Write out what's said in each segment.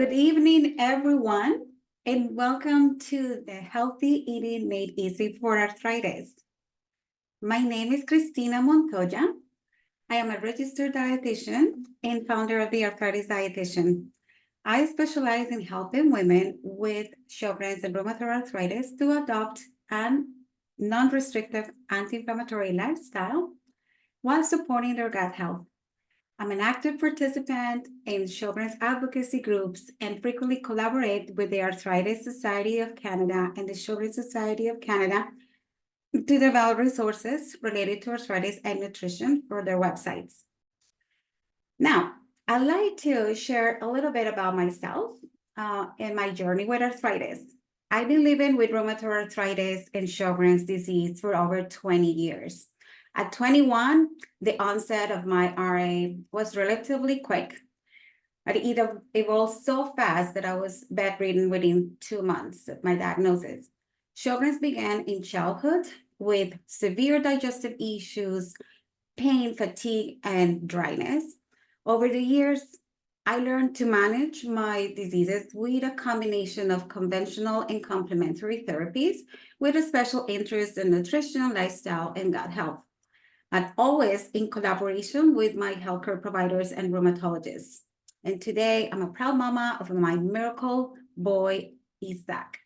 Good evening, everyone, and welcome to the Healthy Eating Made Easy for Arthritis. My name is Cristina Montoya. I am a registered dietitian and founder of the Arthritis Dietitian. I specialize in helping women with Sjogren's and rheumatoid arthritis to adopt a non-restrictive anti-inflammatory lifestyle while supporting their gut health. I'm an active participant in Sjogren's advocacy groups and frequently collaborate with the Arthritis Society of Canada and the Sjogren's Society of Canada to develop resources related to arthritis and nutrition for their websites. Now, I'd like to share a little bit about myself and my journey with arthritis. I've been living with rheumatoid arthritis and Sjogren's disease for over 20 years. At 21, the onset of my RA was relatively quick. It evolved so fast that I was bedridden within 2 months of my diagnosis. Sjogren's began in childhood with severe digestive issues, pain, fatigue, and dryness. Over the years, I learned to manage my diseases with a combination of conventional and complementary therapies with a special interest in nutrition, lifestyle, and gut health, and always in collaboration with my healthcare providers and rheumatologists. And today, I'm a proud mama of my miracle boy, Isaac.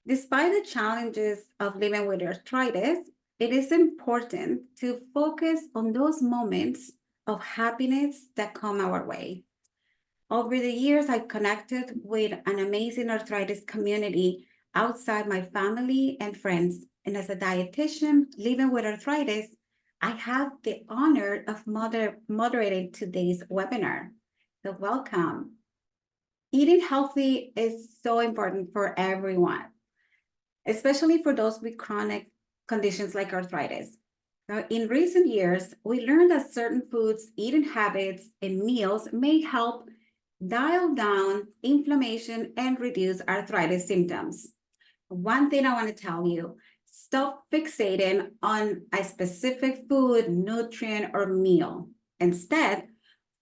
Despite the challenges of living with arthritis, it is important to focus on those moments of happiness that come our way. Over the years, I connected with an amazing arthritis community outside my family and friends. And as a dietitian living with arthritis, I have the honor of moderating today's webinar. So welcome. Eating healthy is so important for everyone, especially for those with chronic conditions like arthritis. Now, in recent years, we learned that certain foods, eating habits, and meals may help dial down inflammation and reduce arthritis symptoms. One thing I want to tell you, stop fixating on a specific food, nutrient, or meal. Instead,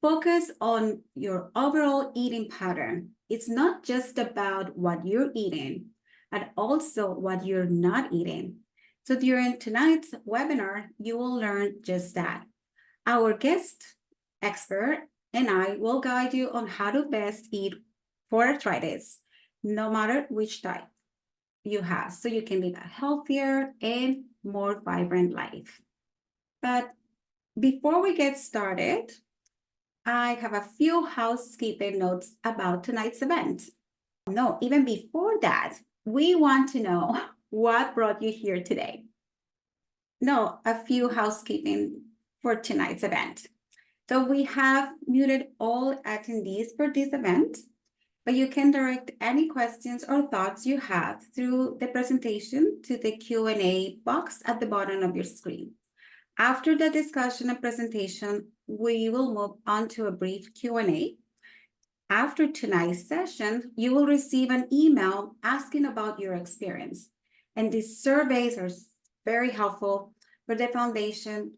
focus on your overall eating pattern. It's not just about what you're eating, but also what you're not eating. So during tonight's webinar, you will learn just that. Our guest expert and I will guide you on how to best eat for arthritis, no matter which type you have, so you can live a healthier and more vibrant life. But before we get started, I have a few housekeeping notes about tonight's event. No, even before that, we want to know what brought you here today. No, a few housekeeping for tonight's event. So we have muted all attendees for this event, but you can direct any questions or thoughts you have through the presentation to the Q&A box at the bottom of your screen. After the discussion and presentation, we will move on to a brief Q&A. After tonight's session, you will receive an email asking about your experience. And these surveys are very helpful for the foundation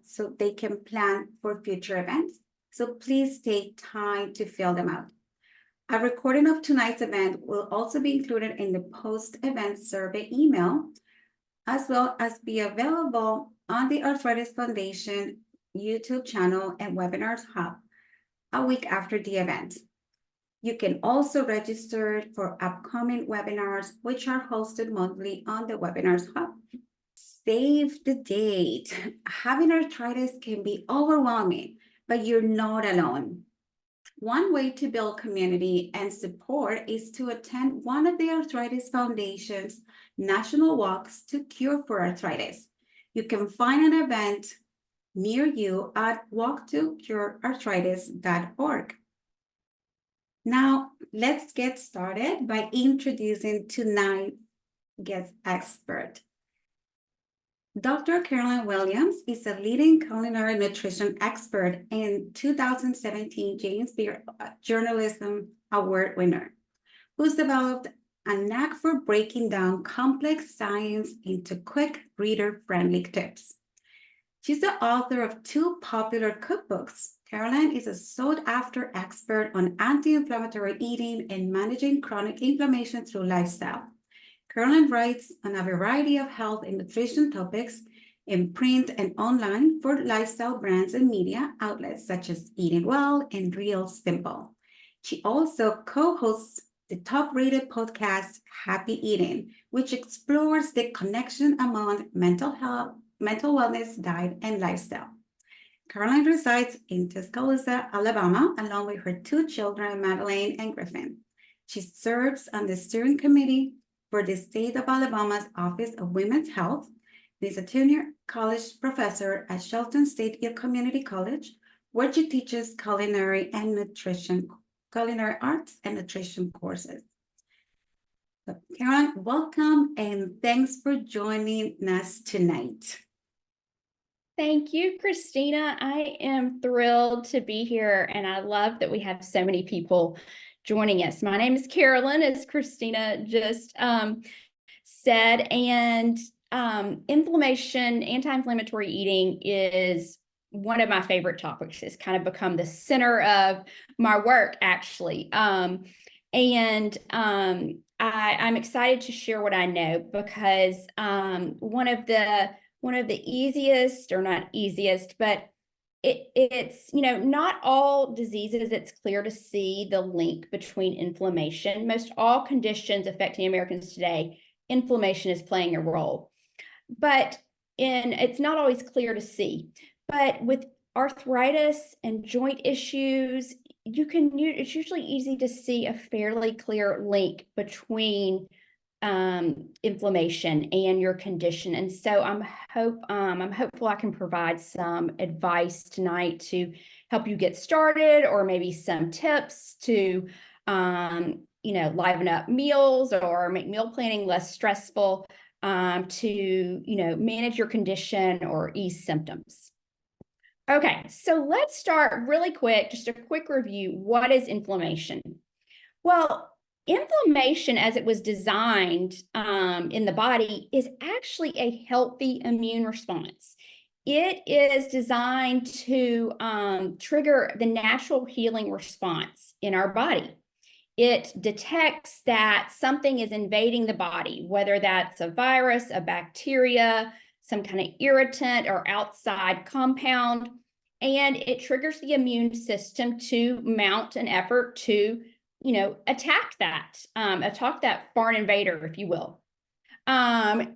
so they can plan for future events. So please take time to fill them out. A recording of tonight's event will also be included in the post-event survey email, as well as be available on the Arthritis Foundation YouTube channel and Webinars Hub a week after the event. You can also register for upcoming webinars, which are hosted monthly on the Webinars Hub. Save the date. Having arthritis can be overwhelming, but you're not alone. One way to build community and support is to attend one of the Arthritis Foundation's national walks to cure for arthritis. You can find an event near you at walktocurearthritis.org. Now, let's get started by introducing tonight's guest expert. Dr. Carolyn Williams is a leading culinary nutrition expert and 2017 James Beard Journalism Award winner, who's developed a knack for breaking down complex science into quick, reader-friendly tips. She's the author of 2 popular cookbooks. Carolyn is a sought-after expert on anti-inflammatory eating and managing chronic inflammation through lifestyle. Carolyn writes on a variety of health and nutrition topics in print and online for lifestyle brands and media outlets such as Eating Well and Real Simple. She also co-hosts the top-rated podcast, Happy Eating, which explores the connection among mental health, mental wellness, diet, and lifestyle. Carolyn resides in Tuscaloosa, Alabama, along with her 2 children, Madeleine and Griffin. She serves on the steering committee for the state of Alabama's Office of Women's Health. She's a junior college professor at Shelton State Community College, where she teaches culinary arts and nutrition courses. So, Carolyn, welcome and thanks for joining us tonight. Thank you, Christina. I am thrilled to be here, and I love that we have so many people joining us. My name is Carolyn, as Christina just said, and inflammation, anti-inflammatory eating is one of my favorite topics. It's kind of become the center of my work, actually. I'm excited to share what I know because one of the easiest, or not easiest, but it's, not all diseases, it's clear to see the link between inflammation. Most all conditions affecting Americans today, inflammation is playing a role. But it's not always clear to see. But with arthritis and joint issues, it's usually easy to see a fairly clear link between inflammation and your condition. And so I'm hopeful I can provide some advice tonight to help you get started, or maybe some tips to liven up meals or make meal planning less stressful, to manage your condition or ease symptoms. Okay, so let's start really quick, just a quick review. What is inflammation? Well, inflammation, as it was designed in the body, is actually a healthy immune response. It is designed to trigger the natural healing response in our body. It detects that something is invading the body, whether that's a virus, a bacteria, some kind of irritant or outside compound, and it triggers the immune system to mount an effort to attack that foreign invader, if you will. We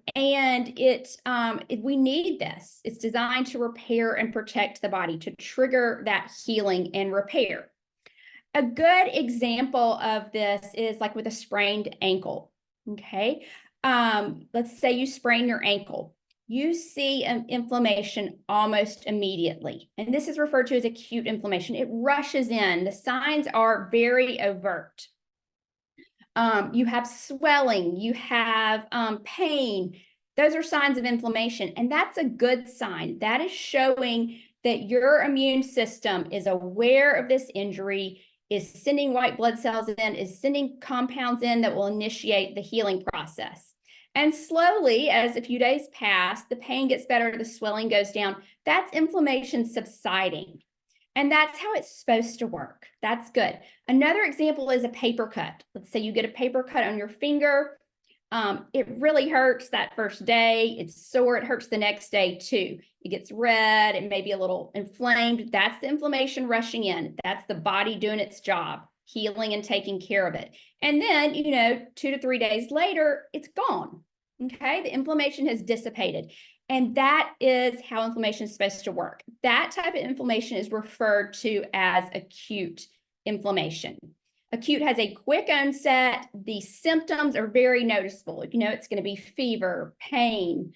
need this. It's designed to repair and protect the body, to trigger that healing and repair. A good example of this is like with a sprained ankle. Okay. Let's say you sprain your ankle. You see an inflammation almost immediately. And this is referred to as acute inflammation. It rushes in. The signs are very overt. You have swelling, you have pain. Those are signs of inflammation. And that's a good sign. That is showing that your immune system is aware of this injury, is sending white blood cells in, is sending compounds in that will initiate the healing process. And slowly, as a few days pass, the pain gets better, the swelling goes down. That's inflammation subsiding. And that's how it's supposed to work. That's good. Another example is a paper cut. Let's say you get a paper cut on your finger. It really hurts that first day. It's sore. It hurts the next day too. It gets red. It may be a little inflamed. That's the inflammation rushing in. That's the body doing its job, healing and taking care of it. And then, 2 to 3 days later, it's gone. Okay, the inflammation has dissipated. And that is how inflammation is supposed to work. That type of inflammation is referred to as acute inflammation. Acute has a quick onset. The symptoms are very noticeable. It's going to be fever, pain,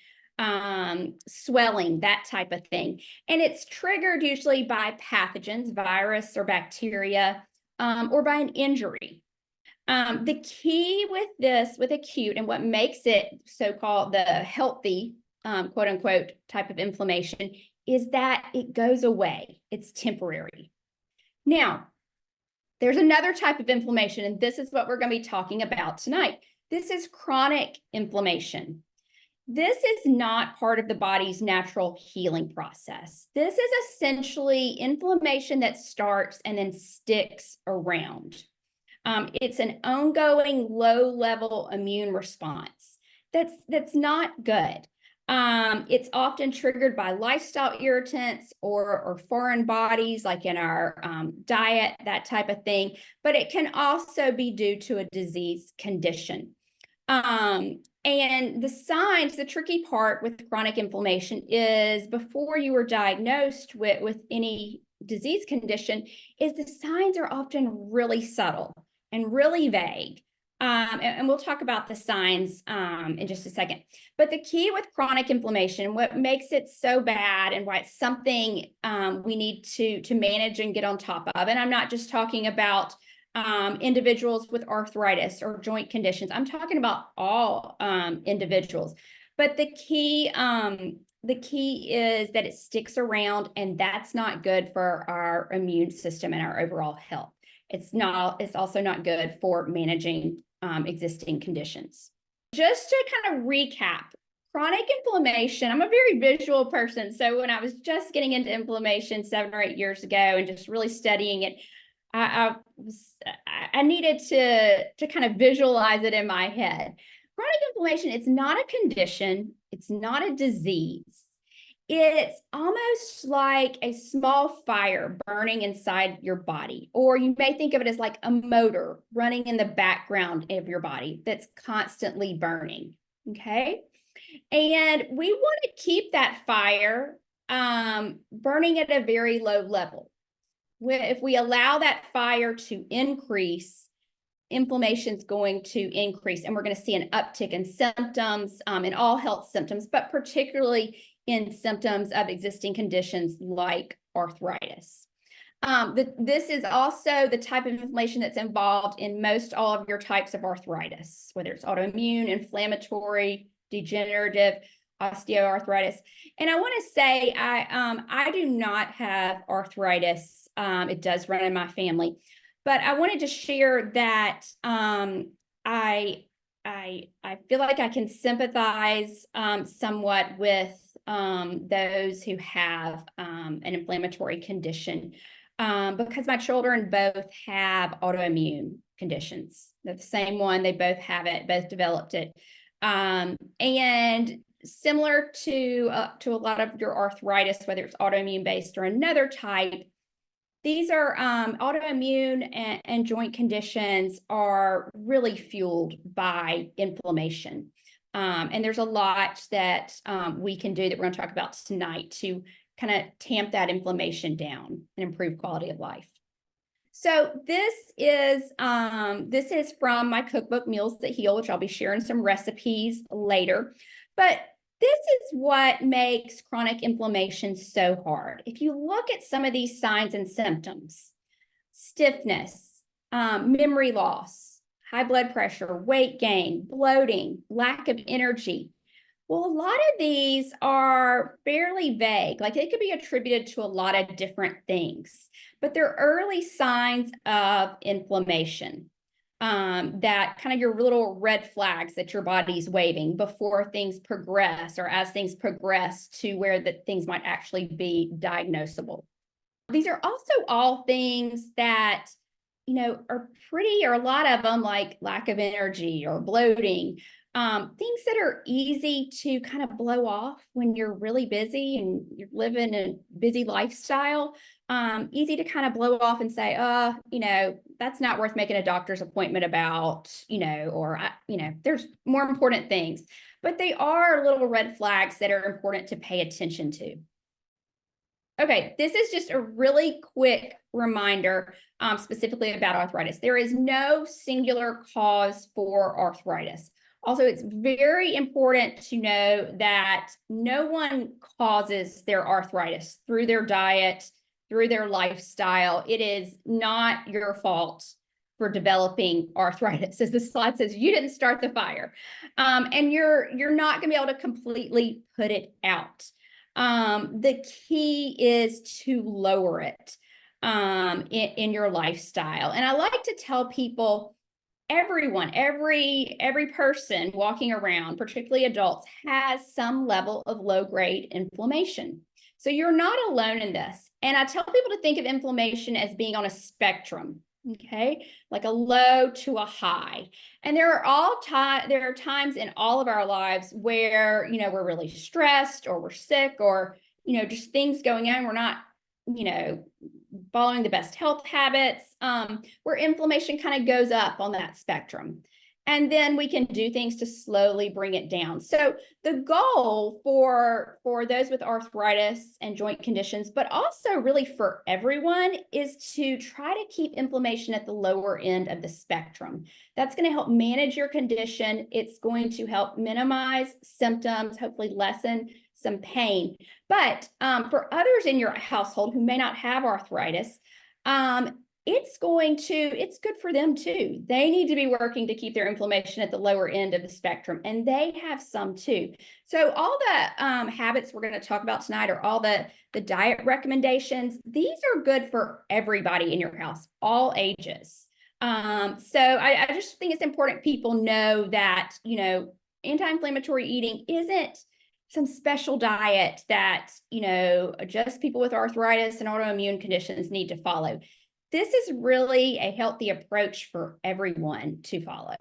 swelling, that type of thing. And it's triggered usually by pathogens, virus or bacteria, or by an injury. The key with this, with acute, and what makes it so-called the healthy, quote unquote, type of inflammation, is that it goes away. It's temporary. Now, there's another type of inflammation, and this is what we're going to be talking about tonight. This is chronic inflammation. This is not part of the body's natural healing process. This is essentially inflammation that starts and then sticks around. It's an ongoing low-level immune response that's not good. It's often triggered by lifestyle irritants or foreign bodies, like in our diet, that type of thing. But it can also be due to a disease condition. And the signs, the tricky part with chronic inflammation is before you were diagnosed with any disease condition, is the signs are often really subtle and really vague. And we'll talk about the signs in just a second. But the key with chronic inflammation, what makes it so bad and why it's something we need to manage and get on top of, and I'm not just talking about individuals with arthritis or joint conditions. I'm talking about all individuals. But the key is that it sticks around, and that's not good for our immune system and our overall health. It's also not good for managing existing conditions. Just to kind of recap, chronic inflammation, I'm a very visual person. So when I was just getting into inflammation 7 or 8 years ago and just really studying it, I needed to kind of visualize it in my head. Chronic inflammation, it's not a condition. It's not a disease. It's almost like a small fire burning inside your body, or you may think of it as like a motor running in the background of your body that's constantly burning, okay? And we want to keep that fire burning at a very low level. If we allow that fire to increase, inflammation is going to increase, and we're going to see an uptick in symptoms, in all health symptoms, but particularly in symptoms of existing conditions like arthritis. This is also the type of inflammation that's involved in most all of your types of arthritis, whether it's autoimmune, inflammatory, degenerative, osteoarthritis. And I want to say I do not have arthritis. It does run in my family, but I wanted to share that I feel like I can sympathize somewhat with those who have an inflammatory condition because my children both have autoimmune conditions. They're the same one. They both have it, both developed it. And similar to a lot of your arthritis, whether it's autoimmune based or another type, these are autoimmune and joint conditions are really fueled by inflammation. And there's a lot that we can do that we're going to talk about tonight to kind of tamp that inflammation down and improve quality of life. So this is from my cookbook, Meals That Heal, which I'll be sharing some recipes later. But this is what makes chronic inflammation so hard. If you look at some of these signs and symptoms, stiffness, memory loss, high blood pressure, weight gain, bloating, lack of energy. Well, a lot of these are fairly vague. Like they could be attributed to a lot of different things, but they're early signs of inflammation. That kind of your little red flags that your body's waving before things progress or as things progress to where that things might actually be diagnosable. These are also all things that, you know, are pretty, or a lot of them like lack of energy or bloating, things that are easy to kind of blow off when you're really busy and you're living a busy lifestyle. Easy to kind of blow off and say, you know, that's not worth making a doctor's appointment about, you know, or, you know, there's more important things. But they are little red flags that are important to pay attention to. Okay, this is just a really quick reminder specifically about arthritis. There is no singular cause for arthritis. Also, it's very important to know that no one causes their arthritis through their diet, through their lifestyle. It is not your fault for developing arthritis. As the slide says, you didn't start the fire. And you're not going to be able to completely put it out. The key is to lower it in your lifestyle. And I like to tell people everyone, every person walking around, particularly adults, has some level of low-grade inflammation. So you're not alone in this. And I tell people to think of inflammation as being on a spectrum, okay? Like a low to a high. And there are times in all of our lives where, we're really stressed or we're sick or, just things going on. We're not, following the best health habits, where inflammation kind of goes up on that spectrum. And then we can do things to slowly bring it down. So the goal for those with arthritis and joint conditions, but also really for everyone, is to try to keep inflammation at the lower end of the spectrum. That's going to help manage your condition. It's going to help minimize symptoms, hopefully lessen some pain. But for others in your household who may not have arthritis, it's good for them too. They need to be working to keep their inflammation at the lower end of the spectrum, and they have some too. So all the habits we're going to talk about tonight, or all the diet recommendations, these are good for everybody in your house, all ages. So I just think it's important people know that, anti-inflammatory eating isn't some special diet that, just people with arthritis and autoimmune conditions need to follow. This is really a healthy approach for everyone to follow.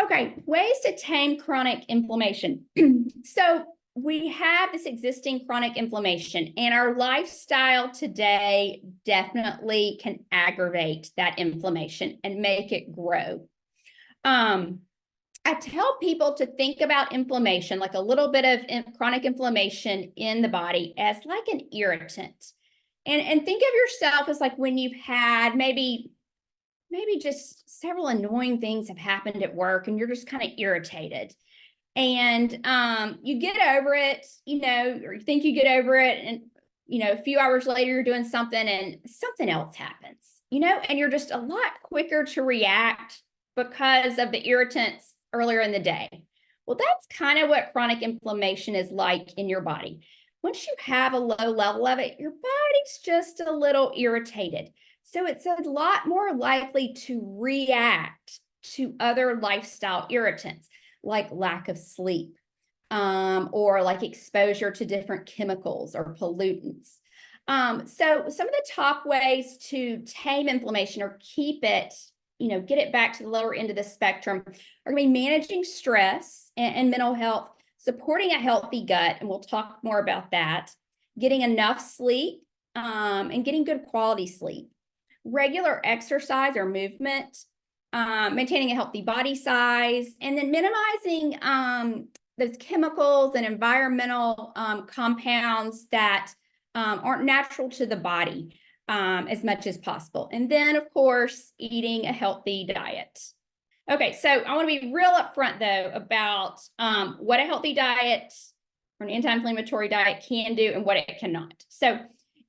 Okay, ways to tame chronic inflammation. So we have this existing chronic inflammation, and our lifestyle today definitely can aggravate that inflammation and make it grow. I tell people to think about inflammation, like a little bit of chronic inflammation in the body, as like an irritant. And think of yourself as like when you've had maybe just several annoying things have happened at work and you're just kind of irritated. And you get over it, or you think you get over it, and a few hours later you're doing something and something else happens, and you're just a lot quicker to react because of the irritants earlier in the day. Well, that's kind of what chronic inflammation is like in your body. Once you have a low level of it, your body's just a little irritated. So it's a lot more likely to react to other lifestyle irritants, like lack of sleep, or like exposure to different chemicals or pollutants. So some of the top ways to tame inflammation or keep it, get it back to the lower end of the spectrum, are going to be managing stress and mental health, supporting a healthy gut, and we'll talk more about that, getting enough sleep, and getting good quality sleep, regular exercise or movement, maintaining a healthy body size, and then minimizing those chemicals and environmental compounds that aren't natural to the body, as much as possible. And then, of course, eating a healthy diet. Okay, so I want to be real upfront, though, about what a healthy diet or an anti-inflammatory diet can do and what it cannot. So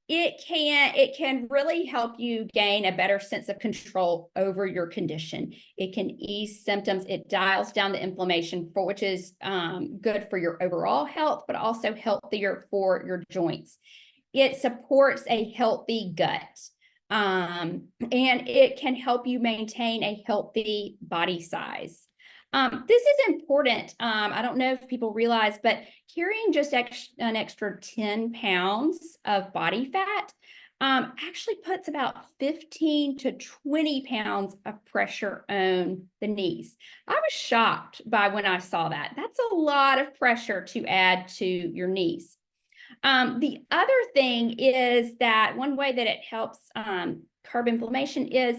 it can really help you gain a better sense of control over your condition. It can ease symptoms. It dials down the inflammation, which is good for your overall health, but also healthier for your joints. It supports a healthy gut. And it can help you maintain a healthy body size. This is important. I don't know if people realize, but carrying just an extra 10 pounds of body fat actually puts about 15 to 20 pounds of pressure on the knees. I was shocked by when I saw that. That's a lot of pressure to add to your knees. The other thing is that one way that it helps curb inflammation is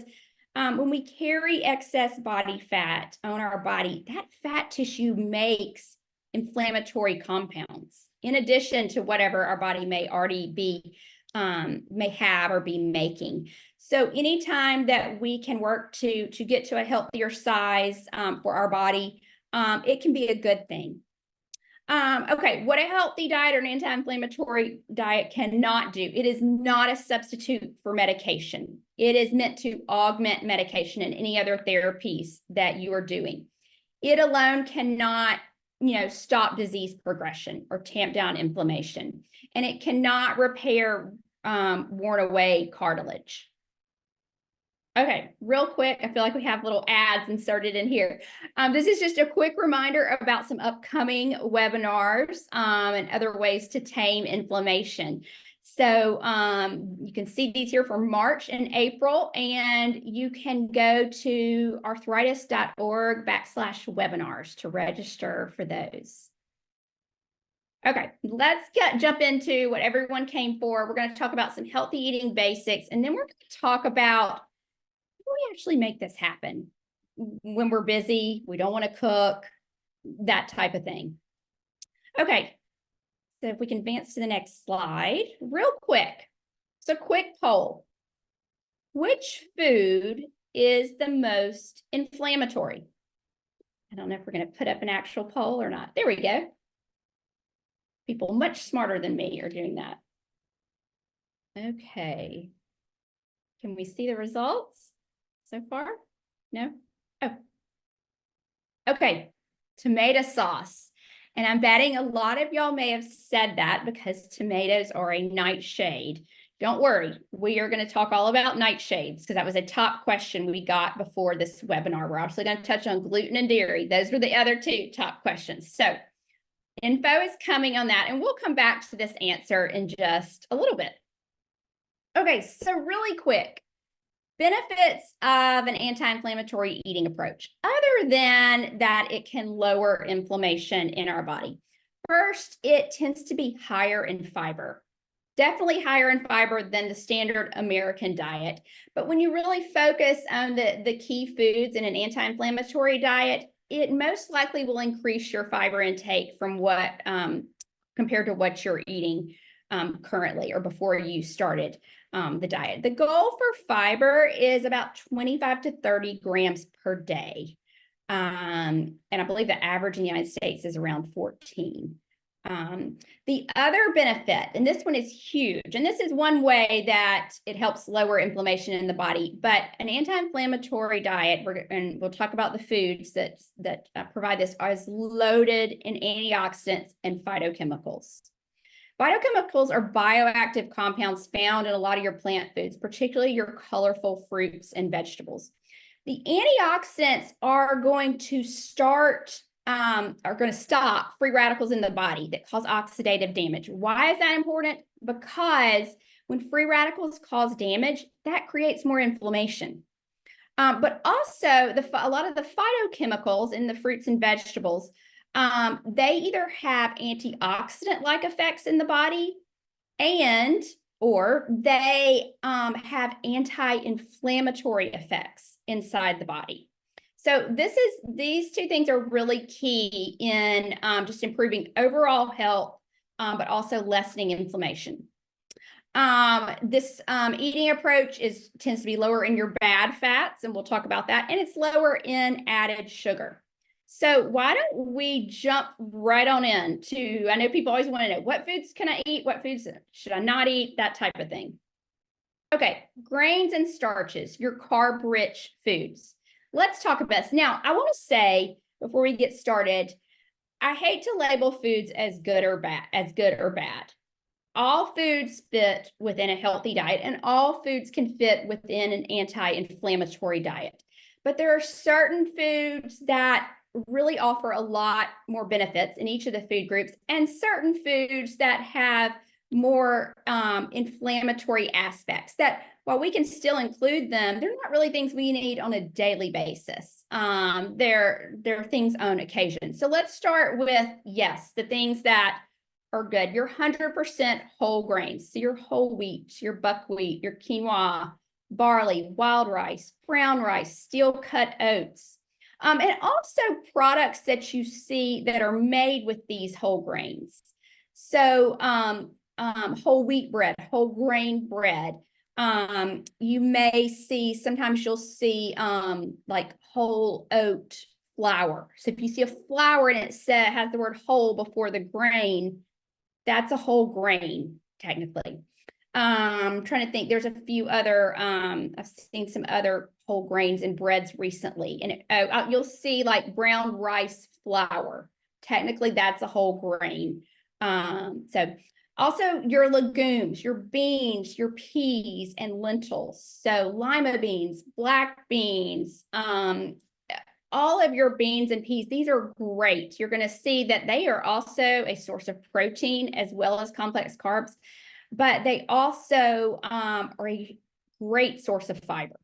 when we carry excess body fat on our body, that fat tissue makes inflammatory compounds in addition to whatever our body may already be, may have or be making. So anytime that we can work to get to a healthier size for our body, it can be a good thing. Okay, what a healthy diet or an anti-inflammatory diet cannot do. It is not a substitute for medication. It is meant to augment medication and any other therapies that you are doing. It alone cannot, stop disease progression or tamp down inflammation. And it cannot repair worn away cartilage. Okay, real quick, I feel like we have little ads inserted in here. This is just a quick reminder about some upcoming webinars and other ways to tame inflammation. So you can see these here for March and April, and you can go to arthritis.org/webinars to register for those. Okay, let's jump into what everyone came for. We're going to talk about some healthy eating basics, and then we're going to talk about we actually make this happen when we're busy, we don't want to cook, that type of thing. Okay, so if we can advance to the next slide real quick. So quick poll. Which food is the most inflammatory? I don't know if we're going to put up an actual poll or not. There we go. People much smarter than me are doing that. Okay. Can we see the results so far? No? Oh. Okay, tomato sauce. And I'm betting a lot of y'all may have said that because tomatoes are a nightshade. Don't worry, we are going to talk all about nightshades because that was a top question we got before this webinar. We're obviously going to touch on gluten and dairy. Those were the other two top questions. So info is coming on that, and we'll come back to this answer in just a little bit. Okay, so really quick. Benefits of an anti-inflammatory eating approach, other than that it can lower inflammation in our body. First, it tends to be higher in fiber, definitely higher in fiber than the standard American diet. But when you really focus on the key foods in an anti-inflammatory diet, it most likely will increase your fiber intake from what compared to what you're eating currently or before you started the diet. The goal for fiber is about 25 to 30 grams per day. And I believe the average in the United States is around 14. The other benefit, and this one is huge, and this is one way that it helps lower inflammation in the body, but an anti-inflammatory diet, and we'll talk about the foods that provide this, is loaded in antioxidants and phytochemicals. Phytochemicals are bioactive compounds found in a lot of your plant foods, particularly your colorful fruits and vegetables. The antioxidants are going to stop free radicals in the body that cause oxidative damage. Why is that important? Because when free radicals cause damage, that creates more inflammation. But also, a lot of the phytochemicals in the fruits and vegetables, they either have antioxidant-like effects in the body or they have anti-inflammatory effects inside the body. So these two things are really key in just improving overall health, but also lessening inflammation. This eating approach tends to be lower in your bad fats, and we'll talk about that, and it's lower in added sugar. So why don't we jump right on into, I know people always want to know, what foods can I eat? What foods should I not eat? That type of thing. Okay, grains and starches, your carb-rich foods. Let's talk about this. Now, I want to say, before we get started, I hate to label foods as good or bad. All foods fit within a healthy diet, and all foods can fit within an anti-inflammatory diet. But there are certain foods that really offer a lot more benefits in each of the food groups, and certain foods that have more inflammatory aspects that, while we can still include them, they're not really things we need on a daily basis. They're things on occasion. So let's start with, yes, the things that are good. Your 100% whole grains, so your whole wheat, your buckwheat, your quinoa, barley, wild rice, brown rice, steel-cut oats, and also products that you see that are made with these whole grains. So whole wheat bread, whole grain bread. You may see, sometimes you'll see like whole oat flour. So if you see a flour and it has the word whole before the grain, that's a whole grain, technically. I'm trying to think, there's a few other, I've seen some other whole grains in breads recently, and you'll see like brown rice flour. Technically, that's a whole grain. So Also, your legumes, your beans, your peas, and lentils. So lima beans, black beans, all of your beans and peas, these are great. You're going to see that they are also a source of protein as well as complex carbs, but they also are a great source of fiber.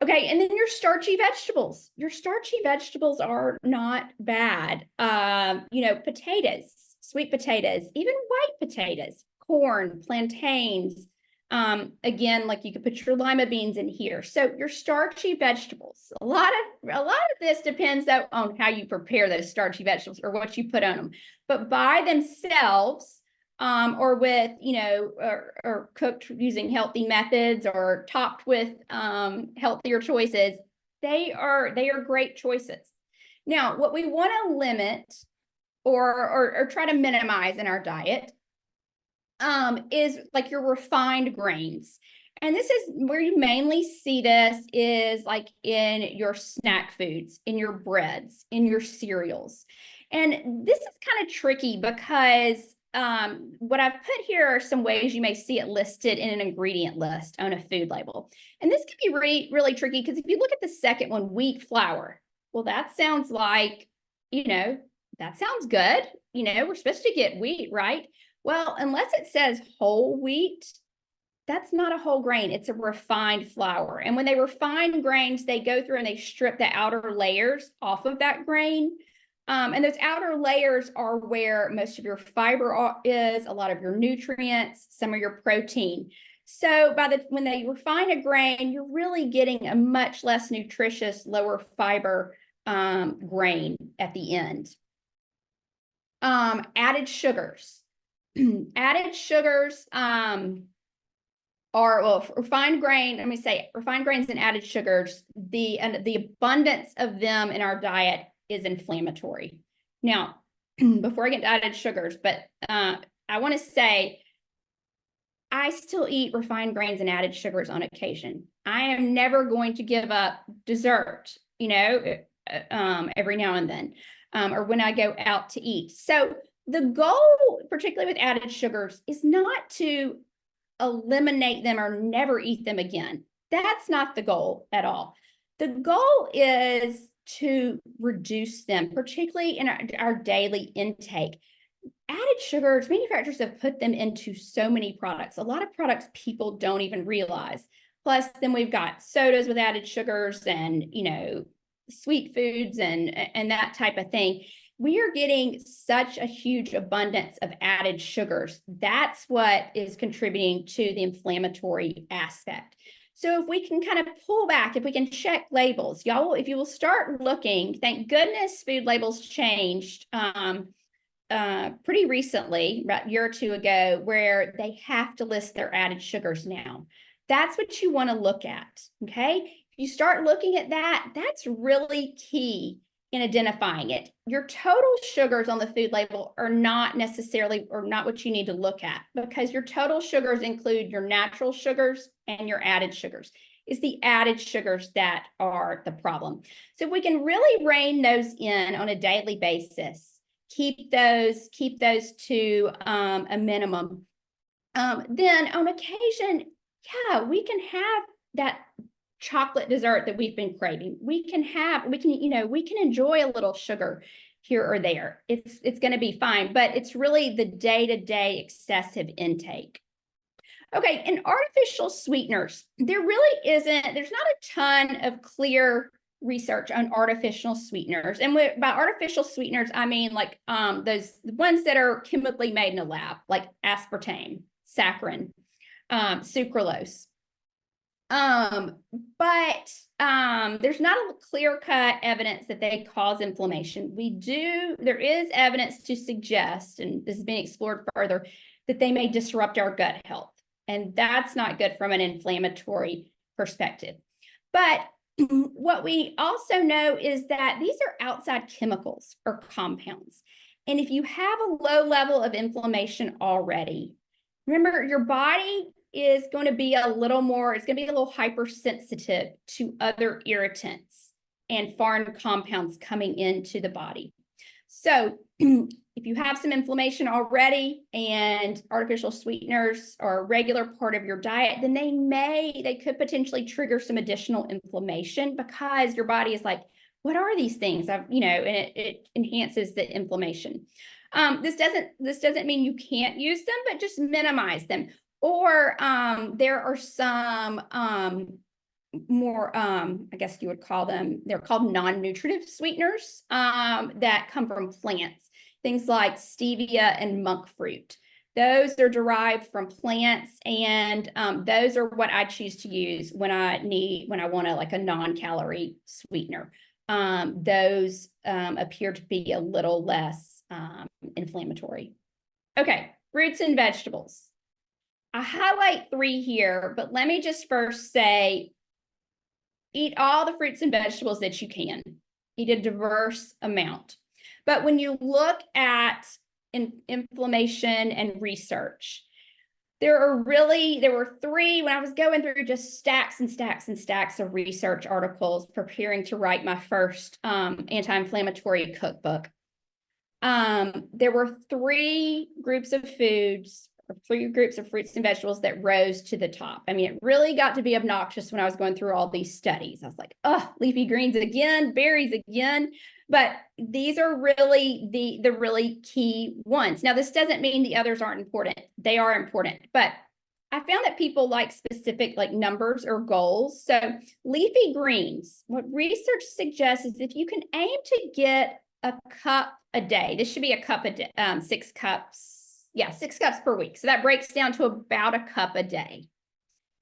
Okay, and then your starchy vegetables. Your starchy vegetables are not bad. Potatoes, sweet potatoes, even white potatoes, corn, plantains. Again, like you could put your lima beans in here. So your starchy vegetables. A lot of this depends though on how you prepare those starchy vegetables or what you put on them. But by themselves, or with, or cooked using healthy methods or topped with healthier choices, they are great choices. Now, what we want to limit or try to minimize in our diet is like your refined grains. And this is where you mainly see this is like in your snack foods, in your breads, in your cereals. And this is kind of tricky because what I've put here are some ways you may see it listed in an ingredient list on a food label. And this can be really tricky because if you look at the second one, wheat flour, well, that sounds like, that sounds good. We're supposed to get wheat, right? Well, unless it says whole wheat, that's not a whole grain. It's a refined flour. And when they refine grains, they go through and they strip the outer layers off of that grain. And those outer layers are where most of your fiber is, a lot of your nutrients, some of your protein. So when they refine a grain, you're really getting a much less nutritious, lower fiber grain at the end. Added sugars. Added sugars refined grain. Let me say refined grains and added sugars. The abundance of them in our diet is inflammatory. Now, before I get to added sugars, but I want to say I still eat refined grains and added sugars on occasion. I am never going to give up dessert, every now and then, or when I go out to eat. So the goal, particularly with added sugars, is not to eliminate them or never eat them again. That's not the goal at all. The goal is to reduce them, particularly in our daily intake. Added sugars, manufacturers have put them into so many products. A lot of products people don't even realize. Plus, then we've got sodas with added sugars and, sweet foods and that type of thing. We are getting such a huge abundance of added sugars. That's what is contributing to the inflammatory aspect. So if we can kind of pull back, if we can check labels, y'all, if you will start looking, thank goodness food labels changed pretty recently, about a year or two ago, where they have to list their added sugars now. That's what you want to look at, okay? If you start looking at that, that's really key in identifying it. Your total sugars on the food label are not what you need to look at, because your total sugars include your natural sugars and your added sugars. It's the added sugars that are the problem. So if we can really rein those in on a daily basis, keep those to a minimum, then on occasion, we can have that chocolate dessert that we've been craving. We can enjoy a little sugar here or there. It's going to be fine, but it's really the day-to-day excessive intake. Okay, and artificial sweeteners. There's not a ton of clear research on artificial sweeteners. And by artificial sweeteners, I mean like the ones that are chemically made in a lab, like aspartame, saccharin, sucralose. But there's not a clear-cut evidence that they cause inflammation. There is evidence to suggest, and this is being explored further, that they may disrupt our gut health. And that's not good from an inflammatory perspective. But what we also know is that these are outside chemicals or compounds. And if you have a low level of inflammation already, remember your body is going to be a little hypersensitive to other irritants and foreign compounds coming into the body. So if if you have some inflammation already and artificial sweeteners are a regular part of your diet, then they could potentially trigger some additional inflammation because your body is like, what are these things? And it enhances the inflammation. This doesn't mean you can't use them, but just minimize them. Or there are some more, I guess you would call them, they're called non-nutritive sweeteners that come from plants. Things like stevia and monk fruit. Those are derived from plants, and those are what I choose to use when I want a non-calorie sweetener. Those appear to be a little less inflammatory. Okay, fruits and vegetables. I highlight 3 here, but let me just first say, eat all the fruits and vegetables that you can. Eat a diverse amount. But when you look at inflammation and research, there were 3, when I was going through just stacks and stacks and stacks of research articles preparing to write my first anti-inflammatory cookbook. There were 3 groups of foods, or 3 groups of fruits and vegetables that rose to the top. I mean, it really got to be obnoxious when I was going through all these studies. I was like, oh, leafy greens again, berries again. But these are really the really key ones. Now, this doesn't mean the others aren't important. They are important, but I found that people like specific numbers or goals. So leafy greens, what research suggests is if you can aim to get a cup a day, this should be a cup a day, 6 cups. Yeah, 6 cups per week. So that breaks down to about a cup a day.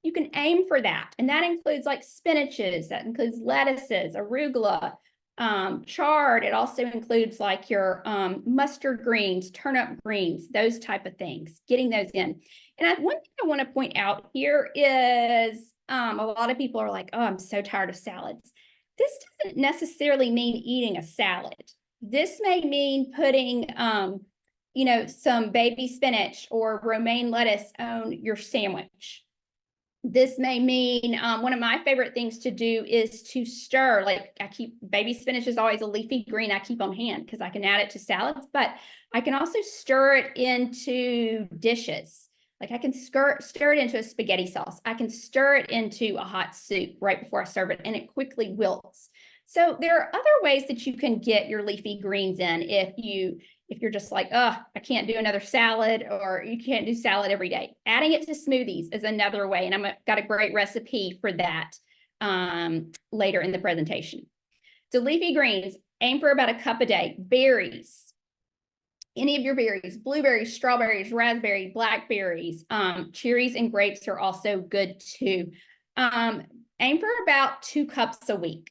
You can aim for that. And that includes spinaches, that includes lettuces, arugula, chard. It also includes your mustard greens, turnip greens, those type of things, getting those in. And one thing I want to point out here is a lot of people are like, oh, I'm so tired of salads. This doesn't necessarily mean eating a salad. This may mean putting, some baby spinach or romaine lettuce on your sandwich. This may mean one of my favorite things to do is to stir. I keep baby spinach is always a leafy green I keep on hand because I can add it to salads, but I can also stir it into dishes. I can stir it into a spaghetti sauce. I can stir it into a hot soup right before I serve it, and it quickly wilts. So there are other ways that you can get your leafy greens in if you're just like, oh, I can't do another salad, or you can't do salad every day. Adding it to smoothies is another way, and I've got a great recipe for that later in the presentation. So leafy greens, aim for about a cup a day. Berries, any of your berries, blueberries, strawberries, raspberries, blackberries, cherries and grapes are also good too. Aim for about 2 cups a week.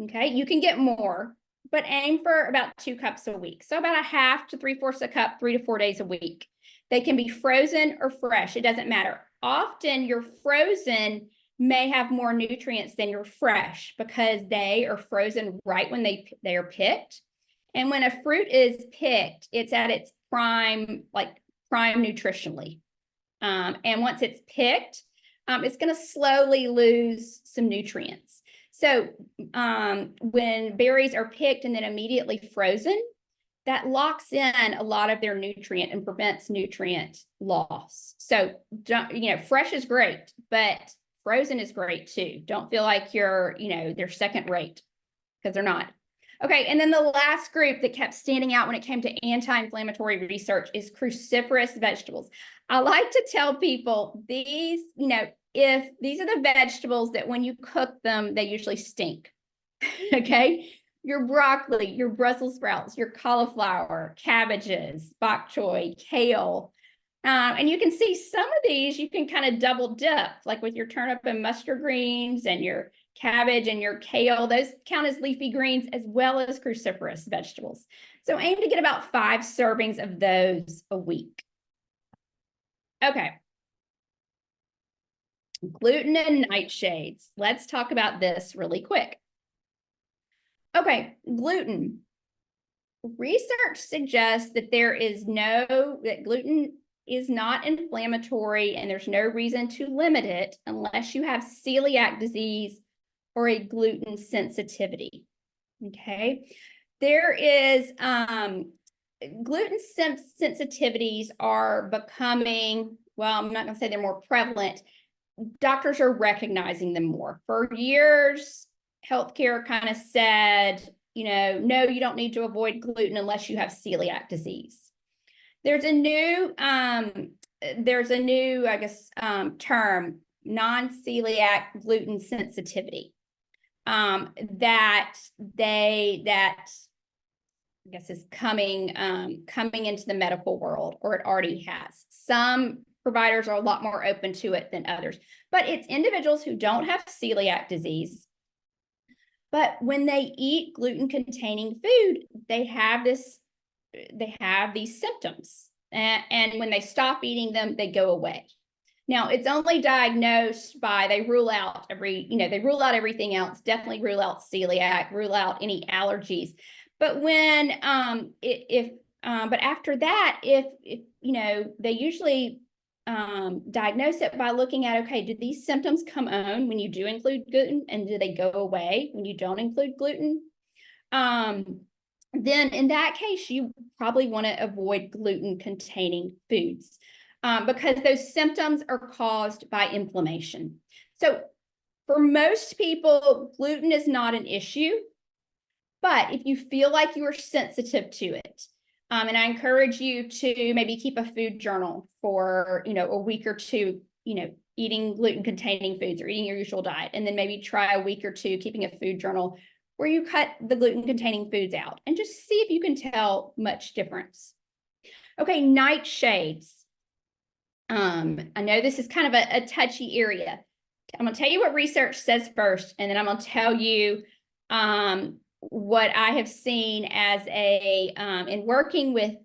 Okay, you can get more, but aim for about 2 cups a week. So about a half to 3/4 a cup, 3 to 4 days a week. They can be frozen or fresh. It doesn't matter. Often your frozen may have more nutrients than your fresh because they are frozen right when they are picked. And when a fruit is picked, it's at its prime nutritionally. And once it's picked, it's going to slowly lose some nutrients. So when berries are picked and then immediately frozen, that locks in a lot of their nutrient and prevents nutrient loss. So fresh is great, but frozen is great too. Don't feel like they're second rate, because they're not. Okay, and then the last group that kept standing out when it came to anti-inflammatory research is cruciferous vegetables. I like to tell people these, if these are the vegetables that when you cook them, they usually stink. Okay, your broccoli, your Brussels sprouts, your cauliflower, cabbages, bok choy, kale. And you can see some of these, you can kind of double dip, like with your turnip and mustard greens and your cabbage and your kale. Those count as leafy greens as well as cruciferous vegetables. So aim to get about 5 servings of those a week. Okay. Gluten and nightshades. Let's talk about this really quick. Okay, gluten. Research suggests that that gluten is not inflammatory, and there's no reason to limit it unless you have celiac disease or a gluten sensitivity. Okay, there is gluten sensitivities are becoming, well, I'm not going to say they're more prevalent. Doctors are recognizing them more. For years, healthcare kind of said, no, you don't need to avoid gluten unless you have celiac disease. There's a new, I guess, term, non-celiac gluten sensitivity, that I guess is coming into the medical world, or it already has. Some providers are a lot more open to it than others, but it's individuals who don't have celiac disease, but when they eat gluten-containing food, they have these symptoms, and when they stop eating them, they go away. Now, it's only diagnosed by, they rule out everything else, definitely rule out celiac, rule out any allergies. But when, but after that, if they usually diagnose it by looking at, okay, do these symptoms come on when you do include gluten, and do they go away when you don't include gluten? Then in that case, you probably want to avoid gluten-containing foods, because those symptoms are caused by inflammation. So for most people, gluten is not an issue, but if you feel like you are sensitive to it, and I encourage you to maybe keep a food journal for, a week or two, eating gluten-containing foods or eating your usual diet, and then maybe try a week or two keeping a food journal where you cut the gluten-containing foods out and just see if you can tell much difference. Okay, nightshades. I know this is kind of a touchy area. I'm going to tell you what research says first, and then I'm going to tell you what I have seen as in working with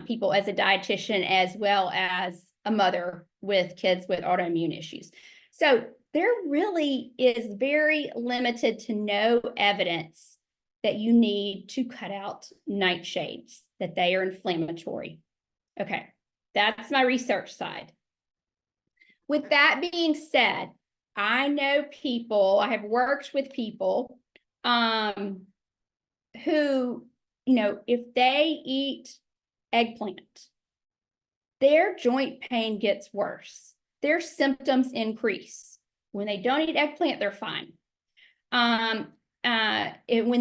people as a dietitian, as well as a mother with kids with autoimmune issues. So there really is very limited to no evidence that you need to cut out nightshades, that they are inflammatory. Okay, that's my research side. With that being said, I know people, I have worked with people who, if they eat eggplant, their joint pain gets worse. Their symptoms increase. When they don't eat eggplant, they're fine. When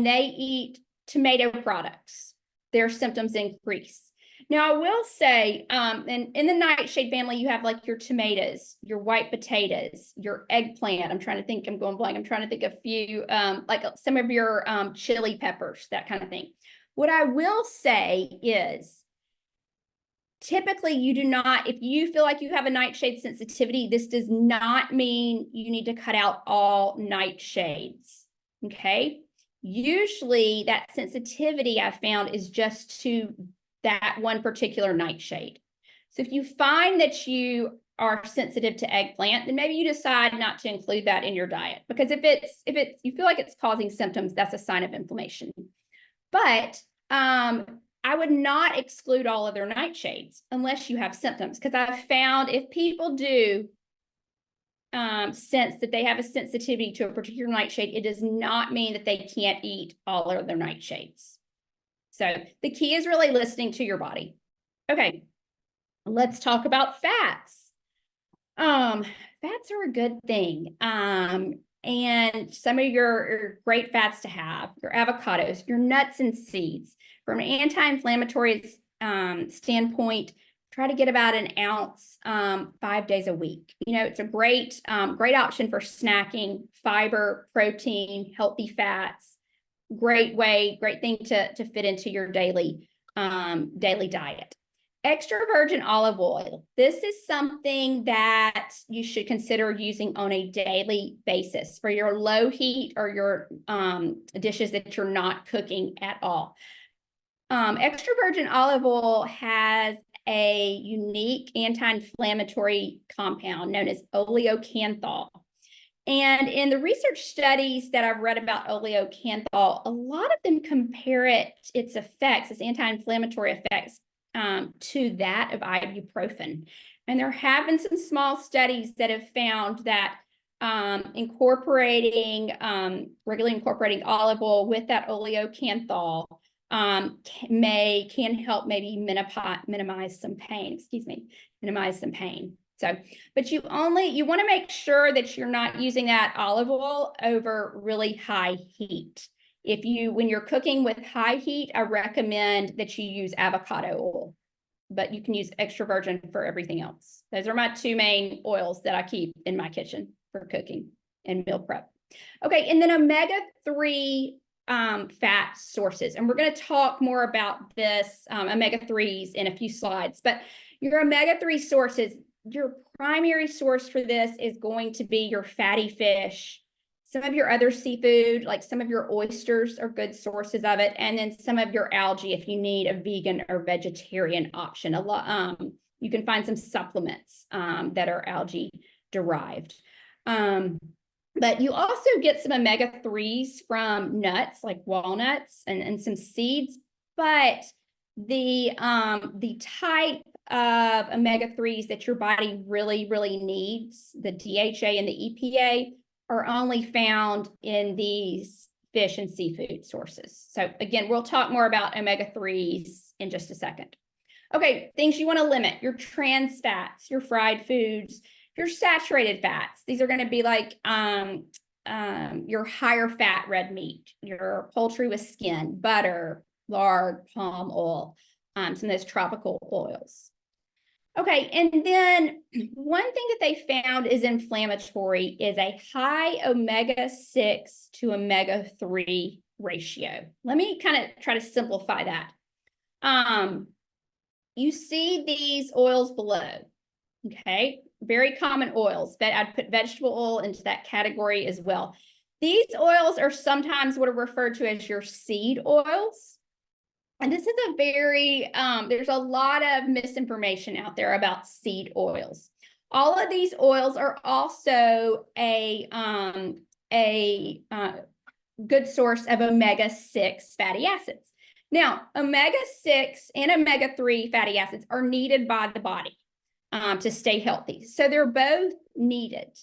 they eat tomato products, their symptoms increase. Now, I will say, in the nightshade family, you have like your tomatoes, your white potatoes, your eggplant. I'm trying to think, I'm going blank. I'm trying to think of a few, like some of your chili peppers, that kind of thing. What I will say is, typically you do not, if you feel like you have a nightshade sensitivity, this does not mean you need to cut out all nightshades, okay? Usually that sensitivity I've found is just to that one particular nightshade. So if you find that you are sensitive to eggplant, then maybe you decide not to include that in your diet, because if you feel like it's causing symptoms, that's a sign of inflammation. But I would not exclude all of their nightshades unless you have symptoms, because I've found if people do sense that they have a sensitivity to a particular nightshade, it does not mean that they can't eat all of their nightshades. So the key is really listening to your body. Okay, let's talk about fats. Fats are a good thing. And some of your great fats to have, your avocados, your nuts and seeds. From an anti-inflammatory standpoint, try to get about an ounce 5 days a week. It's a great option for snacking, fiber, protein, healthy fats. Great thing to fit into your daily diet. Extra virgin olive oil. This is something that you should consider using on a daily basis for your low heat or your dishes that you're not cooking at all. Extra virgin olive oil has a unique anti-inflammatory compound known as oleocanthal. And in the research studies that I've read about oleocanthal, a lot of them compare its effects, its anti-inflammatory effects, to that of ibuprofen. And there have been some small studies that have found that regularly incorporating olive oil with that oleocanthal can help maybe minimize some pain, minimize some pain. So, but you want to make sure that you're not using that olive oil over really high heat. When you're cooking with high heat, I recommend that you use avocado oil, but you can use extra virgin for everything else. Those are my two main oils that I keep in my kitchen for cooking and meal prep. Okay, and then omega-3 fat sources. And we're going to talk more about this, omega-3s, in a few slides. But your omega-3 sources, your primary source for this is going to be your fatty fish. Some of your other seafood, like some of your oysters, are good sources of it. And then some of your algae, if you need a vegan or vegetarian option. You can find some supplements that are algae derived. But you also get some omega-3s from nuts, like walnuts and some seeds. But the type of omega-3s that your body really, really needs, the DHA and the EPA, are only found in these fish and seafood sources. So again, we'll talk more about omega-3s in just a second. Okay, things you want to limit: your trans fats, your fried foods, your saturated fats. These are going to be like your higher fat red meat, your poultry with skin, butter, lard, palm oil, some of those tropical oils. Okay, and then one thing that they found is inflammatory is a high omega-6 to omega-3 ratio. Let me kind of try to simplify that. You see these oils below, okay? Very common oils, but I'd put vegetable oil into that category as well. These oils are sometimes what are referred to as your seed oils. And this is a very, there's a lot of misinformation out there about seed oils. All of these oils are also a good source of omega-6 fatty acids. Now, omega-6 and omega-3 fatty acids are needed by the body to stay healthy. So they're both needed.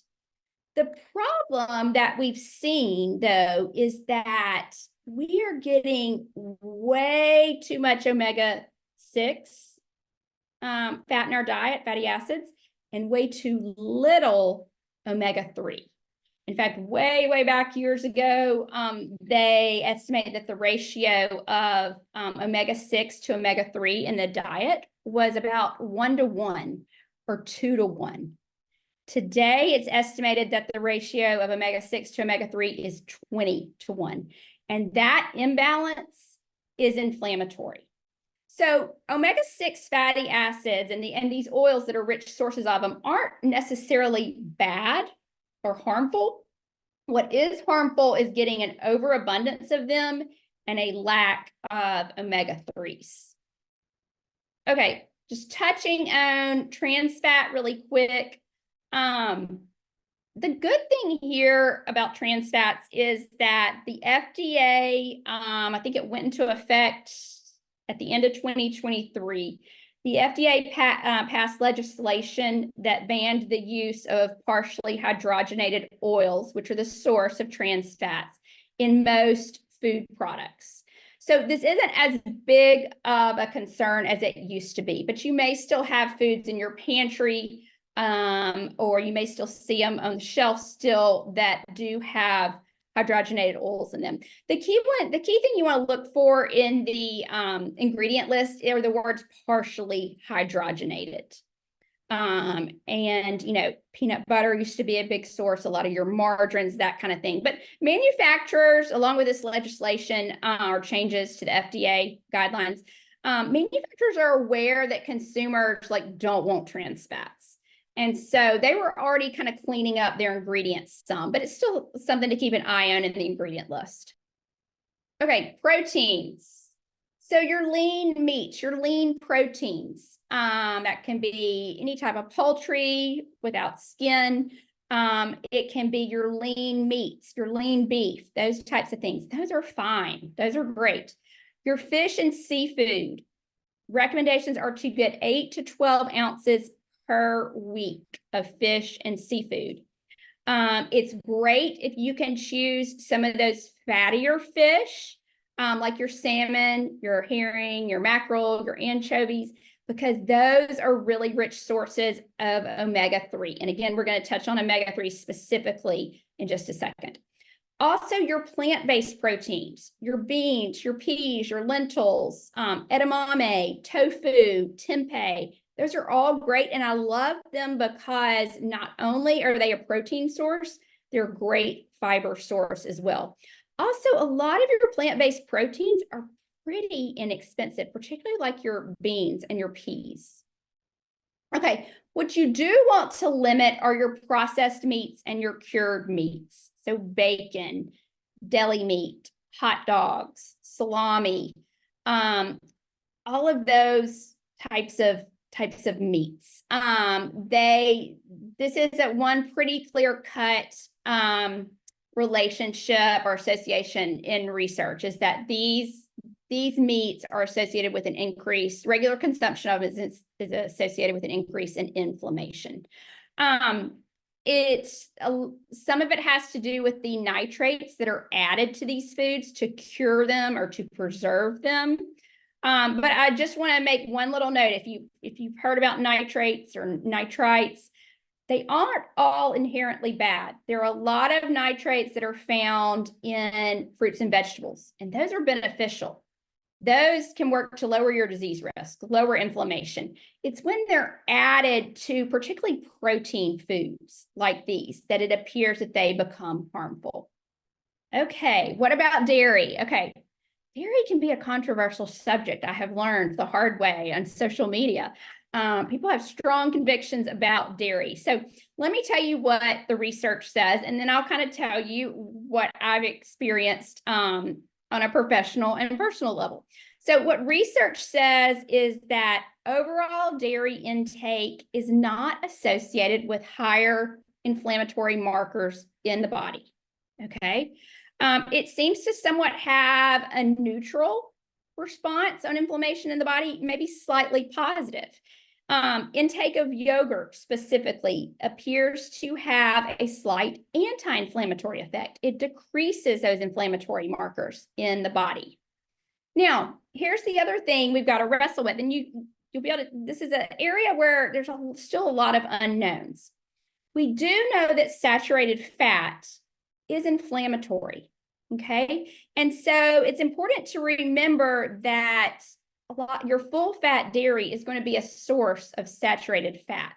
The problem that we've seen, though, is that we are getting way too much omega-6 fat in our diet, fatty acids, and way too little omega-3. In fact, way back years ago, they estimated that the ratio of omega-6 to omega-3 in the diet was about 1:1 or 2:1. Today, it's estimated that the ratio of omega-6 to omega-3 is 20:1. And that imbalance is inflammatory. So omega-6 fatty acids and these oils that are rich sources of them aren't necessarily bad or harmful. What is harmful is getting an overabundance of them and a lack of omega-3s. Okay, just touching on trans fat really quick. The good thing here about trans fats is that the FDA, I think it went into effect at the end of 2023. The FDA passed legislation that banned the use of partially hydrogenated oils, which are the source of trans fats, in most food products. So this isn't as big of a concern as it used to be, but you may still have foods in your pantry, or you may still see them on the shelf still that do have hydrogenated oils in them. The key thing you want to look for in the ingredient list are the words partially hydrogenated. And, you know, peanut butter used to be a big source, a lot of your margarines, that kind of thing. But manufacturers, along with this legislation or changes to the FDA guidelines, manufacturers are aware that consumers don't want trans fats. And so they were already kind of cleaning up their ingredients some, but it's still something to keep an eye on in the ingredient list. Okay, proteins. So your lean meats, your lean proteins, that can be any type of poultry without skin. It can be your lean meats, your lean beef, those types of things. Those are fine. Those are great. Your fish and seafood, recommendations are to get 8 to 12 ounces per week of fish and seafood. It's great if you can choose some of those fattier fish like your salmon, your herring, your mackerel, your anchovies, because those are really rich sources of omega-3. And again, we're going to touch on omega-3 specifically in just a second. Also, your plant-based proteins, your beans, your peas, your lentils, edamame, tofu, tempeh, those are all great. And I love them because not only are they a protein source, they're a great fiber source as well. Also, a lot of your plant-based proteins are pretty inexpensive, particularly like your beans and your peas. Okay, what you do want to limit are your processed meats and your cured meats. So bacon, deli meat, hot dogs, salami, all of those types of meats. This is a one pretty clear-cut relationship or association in research, is that these meats are associated with an increase, regular consumption of it is associated with an increase in inflammation. Some of it has to do with the nitrates that are added to these foods to cure them or to preserve them. But I just want to make one little note. If you've heard about nitrates or nitrites, they aren't all inherently bad. There are a lot of nitrates that are found in fruits and vegetables, and those are beneficial. Those can work to lower your disease risk, lower inflammation. It's when they're added to particularly protein foods like these that it appears that they become harmful. Okay, what about dairy? Okay, dairy can be a controversial subject. I have learned the hard way on social media. People have strong convictions about dairy. So let me tell you what the research says, and then I'll kind of tell you what I've experienced on a professional and personal level. So what research says is that overall dairy intake is not associated with higher inflammatory markers in the body. Okay. It seems to somewhat have a neutral response on inflammation in the body, maybe slightly positive. Intake of yogurt specifically appears to have a slight anti-inflammatory effect. It decreases those inflammatory markers in the body. Now, here's the other thing we've got to wrestle with, and you'll be able to, this is an area where there's still a lot of unknowns. We do know that saturated fat is inflammatory, okay? And so it's important to remember that your full fat dairy is going to be a source of saturated fat.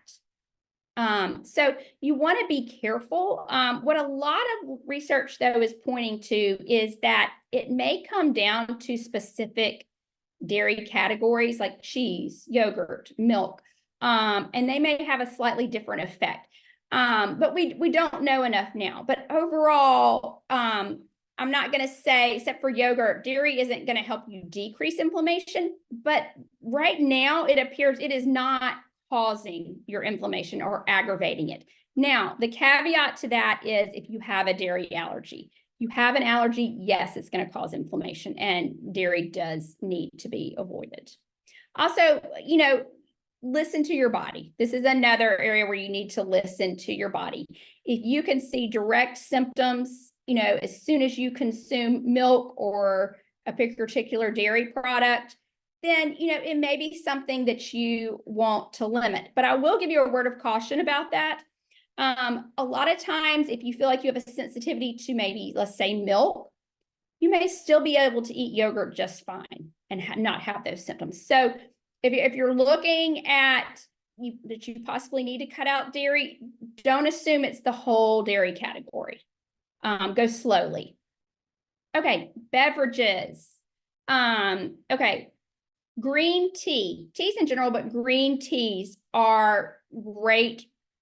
So you want to be careful. What a lot of research, though, is pointing to is that it may come down to specific dairy categories like cheese, yogurt, milk, and they may have a slightly different effect. But we don't know enough now. But overall, I'm not going to say, except for yogurt, dairy isn't going to help you decrease inflammation. But right now, it appears it is not causing your inflammation or aggravating it. Now, the caveat to that is if you have a dairy allergy. You have an allergy, yes, it's going to cause inflammation, and dairy does need to be avoided. Also, listen to your body. This is another area where you need to listen to your body. If you can see direct symptoms, as soon as you consume milk or a particular dairy product, then, it may be something that you want to limit. But I will give you a word of caution about that. A lot of times, if you feel like you have a sensitivity to maybe, let's say, milk, you may still be able to eat yogurt just fine and not have those symptoms. So if you're looking at that you possibly need to cut out dairy, don't assume it's the whole dairy category. Go slowly. Okay, beverages. Okay, green tea. Teas in general, but green teas are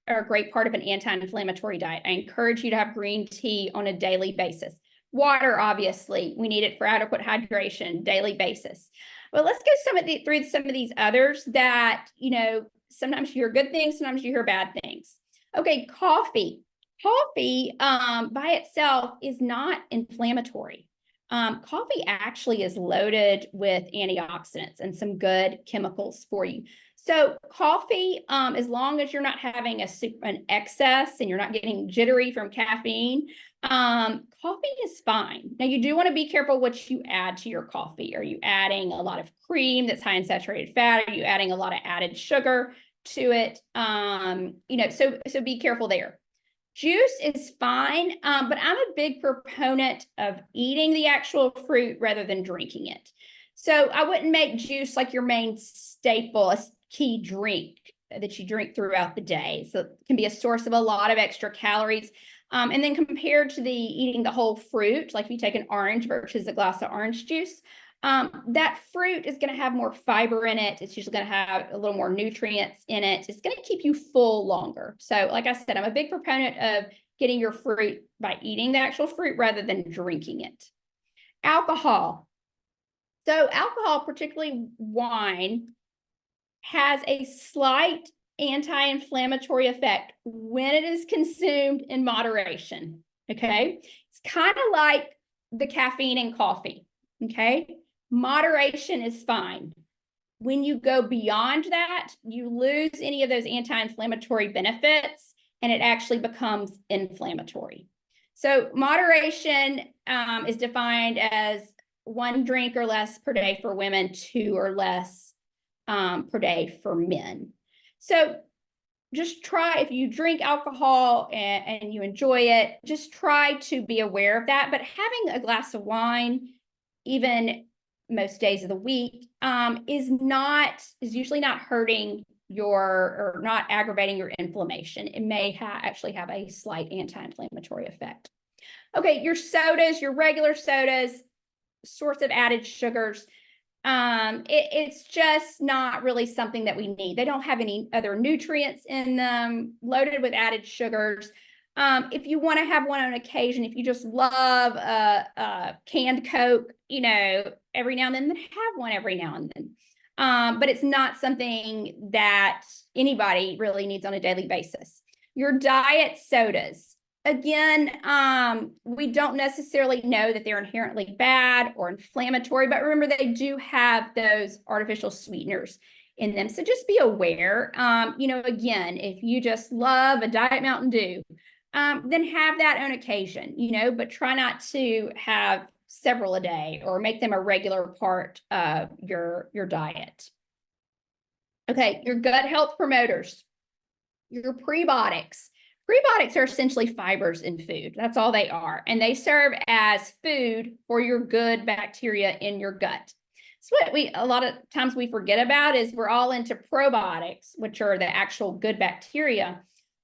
a great part of an anti-inflammatory diet. I encourage you to have green tea on a daily basis. Water, obviously, we need it for adequate hydration, daily basis. But let's go through some of these others that, sometimes you hear good things, sometimes you hear bad things. Okay, coffee. Coffee by itself is not inflammatory. Coffee actually is loaded with antioxidants and some good chemicals for you. So coffee, as long as you're not having an excess and you're not getting jittery from caffeine, coffee is fine. Now, you do want to be careful what you add to your coffee. Are you adding a lot of cream that's high in saturated fat? Are you adding a lot of added sugar to it? So be careful there. Juice is fine, but I'm a big proponent of eating the actual fruit rather than drinking it. So I wouldn't make juice like your main staple, a key drink that you drink throughout the day. So it can be a source of a lot of extra calories. And then compared to eating the whole fruit, like if you take an orange versus a glass of orange juice, that fruit is going to have more fiber in it. It's usually going to have a little more nutrients in it. It's going to keep you full longer. So like I said, I'm a big proponent of getting your fruit by eating the actual fruit rather than drinking it. Alcohol. So alcohol, particularly wine, has a slight anti-inflammatory effect when it is consumed in moderation. Okay. It's kind of like the caffeine in coffee. Okay. Moderation is fine. When you go beyond that, you lose any of those anti-inflammatory benefits and it actually becomes inflammatory. So moderation is defined as 1 drink or less per day for women, 2 or less per day for men. So just try, if you drink alcohol and you enjoy it, just try to be aware of that. But having a glass of wine, even most days of the week, is usually not hurting or not aggravating your inflammation. It may actually have a slight anti-inflammatory effect. Okay, your sodas, your regular sodas, source of added sugars. It's just not really something that we need. They don't have any other nutrients in them, loaded with added sugars. If you want to have one on occasion, if you just love a canned Coke, every now and then have one every now and then. But it's not something that anybody really needs on a daily basis. Your diet sodas. Again, we don't necessarily know that they're inherently bad or inflammatory, but remember they do have those artificial sweeteners in them. So just be aware. Again, if you just love a Diet Mountain Dew, then have that on occasion, but try not to have several a day or make them a regular part of your diet. Okay, your gut health promoters, your prebiotics. Prebiotics are essentially fibers in food. That's all they are. And they serve as food for your good bacteria in your gut. So what a lot of times we forget about is we're all into probiotics, which are the actual good bacteria.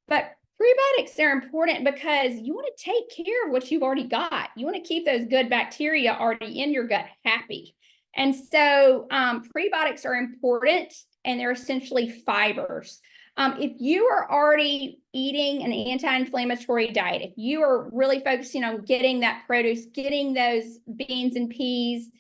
But prebiotics are important because you want to take care of what you've already got. You want to keep those good bacteria already in your gut happy. And so prebiotics are important, and they're essentially fibers. If you are already eating an anti-inflammatory diet, if you are really focusing on getting that produce, getting those beans and peas,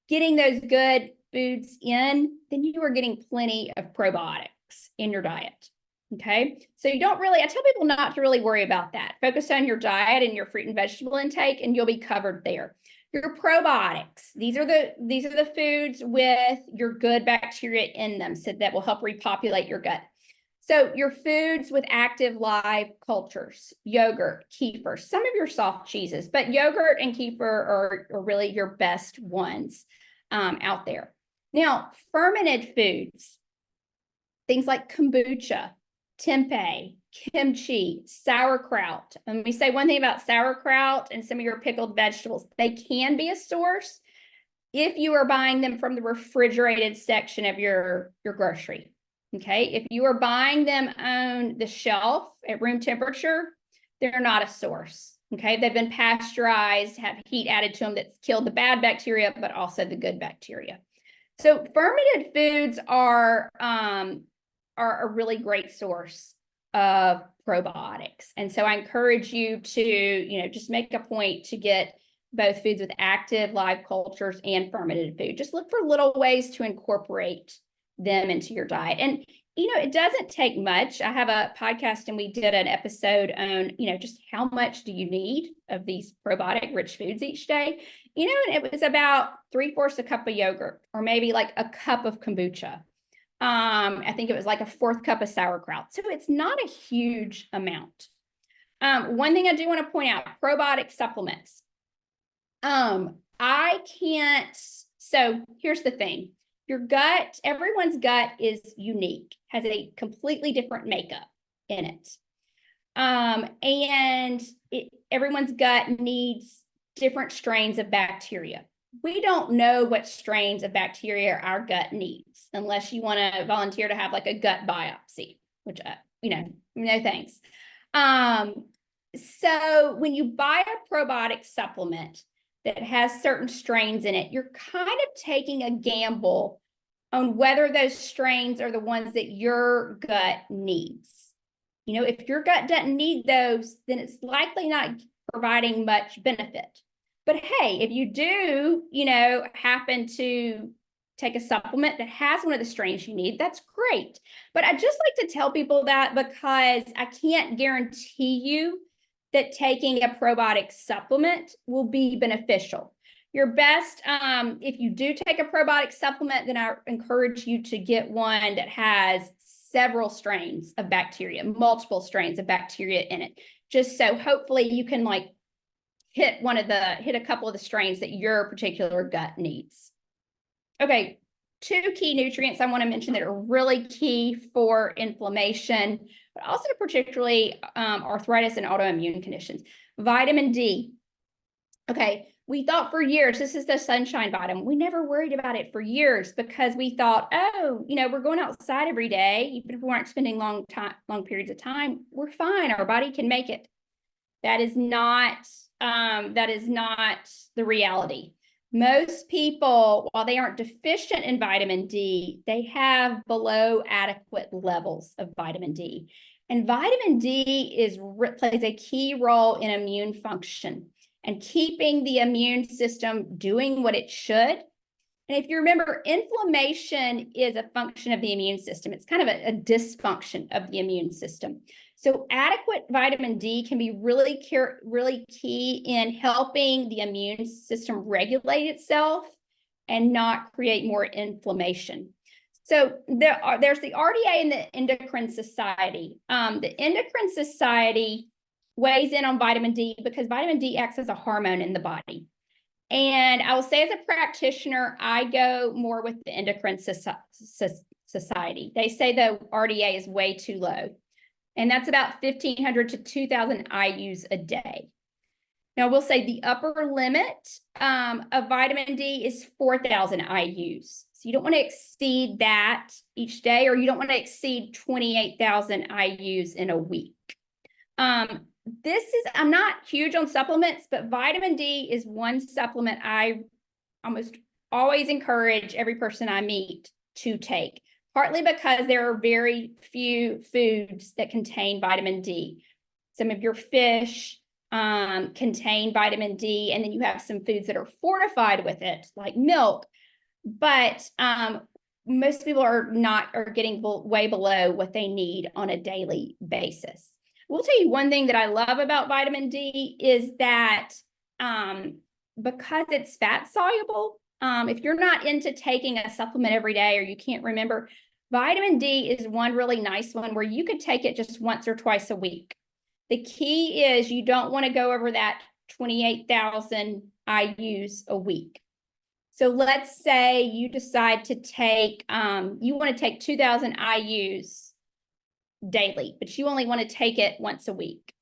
getting those good foods in, then you are getting plenty of probiotics in your diet. Okay. So I tell people not to really worry about that. Focus on your diet and your fruit and vegetable intake, and you'll be covered there. Your probiotics, these are the foods with your good bacteria in them, so that will help repopulate your gut. So your foods with active live cultures, yogurt, kefir, some of your soft cheeses, but yogurt and kefir are really your best ones out there. Now, fermented foods, things like kombucha, tempeh, kimchi, sauerkraut. Let me say one thing about sauerkraut and some of your pickled vegetables. They can be a source if you are buying them from the refrigerated section of your grocery. Okay, if you are buying them on the shelf at room temperature, they're not a source. Okay, they've been pasteurized, have heat added to them that's killed the bad bacteria, but also the good bacteria. So fermented foods are a really great source of probiotics. And so I encourage you to, just make a point to get both foods with active live cultures and fermented food. Just look for little ways to incorporate them into your diet. And, it doesn't take much. I have a podcast and we did an episode on, just how much do you need of these probiotic rich foods each day? And it was about 3/4 a cup of yogurt or maybe like a cup of kombucha. I think it was like a 4th cup of sauerkraut. So it's not a huge amount. One thing I do want to point out, probiotic supplements. I can't, so here's the thing. Your gut, everyone's gut is unique, has a completely different makeup in it. And everyone's gut needs different strains of bacteria. We don't know what strains of bacteria our gut needs unless you want to volunteer to have like a gut biopsy, which, no thanks. So when you buy a probiotic supplement that has certain strains in it, you're kind of taking a gamble on whether those strains are the ones that your gut needs. If your gut doesn't need those, then it's likely not providing much benefit. But hey, if you do, happen to take a supplement that has one of the strains you need, that's great. But I just like to tell people that because I can't guarantee you that taking a probiotic supplement will be beneficial. Your best, if you do take a probiotic supplement, then I encourage you to get one that has several strains of bacteria, multiple strains of bacteria in it, just so hopefully you can hit a couple of the strains that your particular gut needs. Okay, 2 key nutrients I want to mention that are really key for inflammation, but also particularly arthritis and autoimmune conditions. Vitamin D. Okay, we thought for years, this is the sunshine vitamin. We never worried about it for years because we thought, we're going outside every day, even if we aren't spending long periods of time, we're fine. Our body can make it. That is not the reality. Most people, while they aren't deficient in vitamin D, they have below adequate levels of vitamin D. And vitamin D plays a key role in immune function and keeping the immune system doing what it should. And if you remember, inflammation is a function of the immune system. It's kind of a dysfunction of the immune system. So adequate vitamin D can be really key in helping the immune system regulate itself and not create more inflammation. So there's the RDA and the Endocrine Society. The Endocrine Society weighs in on vitamin D because vitamin D acts as a hormone in the body. And I will say as a practitioner, I go more with the Endocrine Society. They say the RDA is way too low. And that's about 1,500 to 2,000 IUs a day. Now, we'll say the upper limit of vitamin D is 4,000 IUs. So you don't want to exceed that each day, or you don't want to exceed 28,000 IUs in a week. I'm not huge on supplements, but vitamin D is one supplement I almost always encourage every person I meet to take. Partly because there are very few foods that contain vitamin D. Some of your fish contain vitamin D, and then you have some foods that are fortified with it, like milk. But most people are getting way below what they need on a daily basis. We'll tell you one thing that I love about vitamin D is that because it's fat soluble, if you're not into taking a supplement every day or you can't remember, vitamin D is one really nice one where you could take it just once or twice a week. The key is you don't want to go over that 28,000 IUs a week. So let's say you decide to take, you want to take 2,000 IUs daily, but you only want to take it once a week.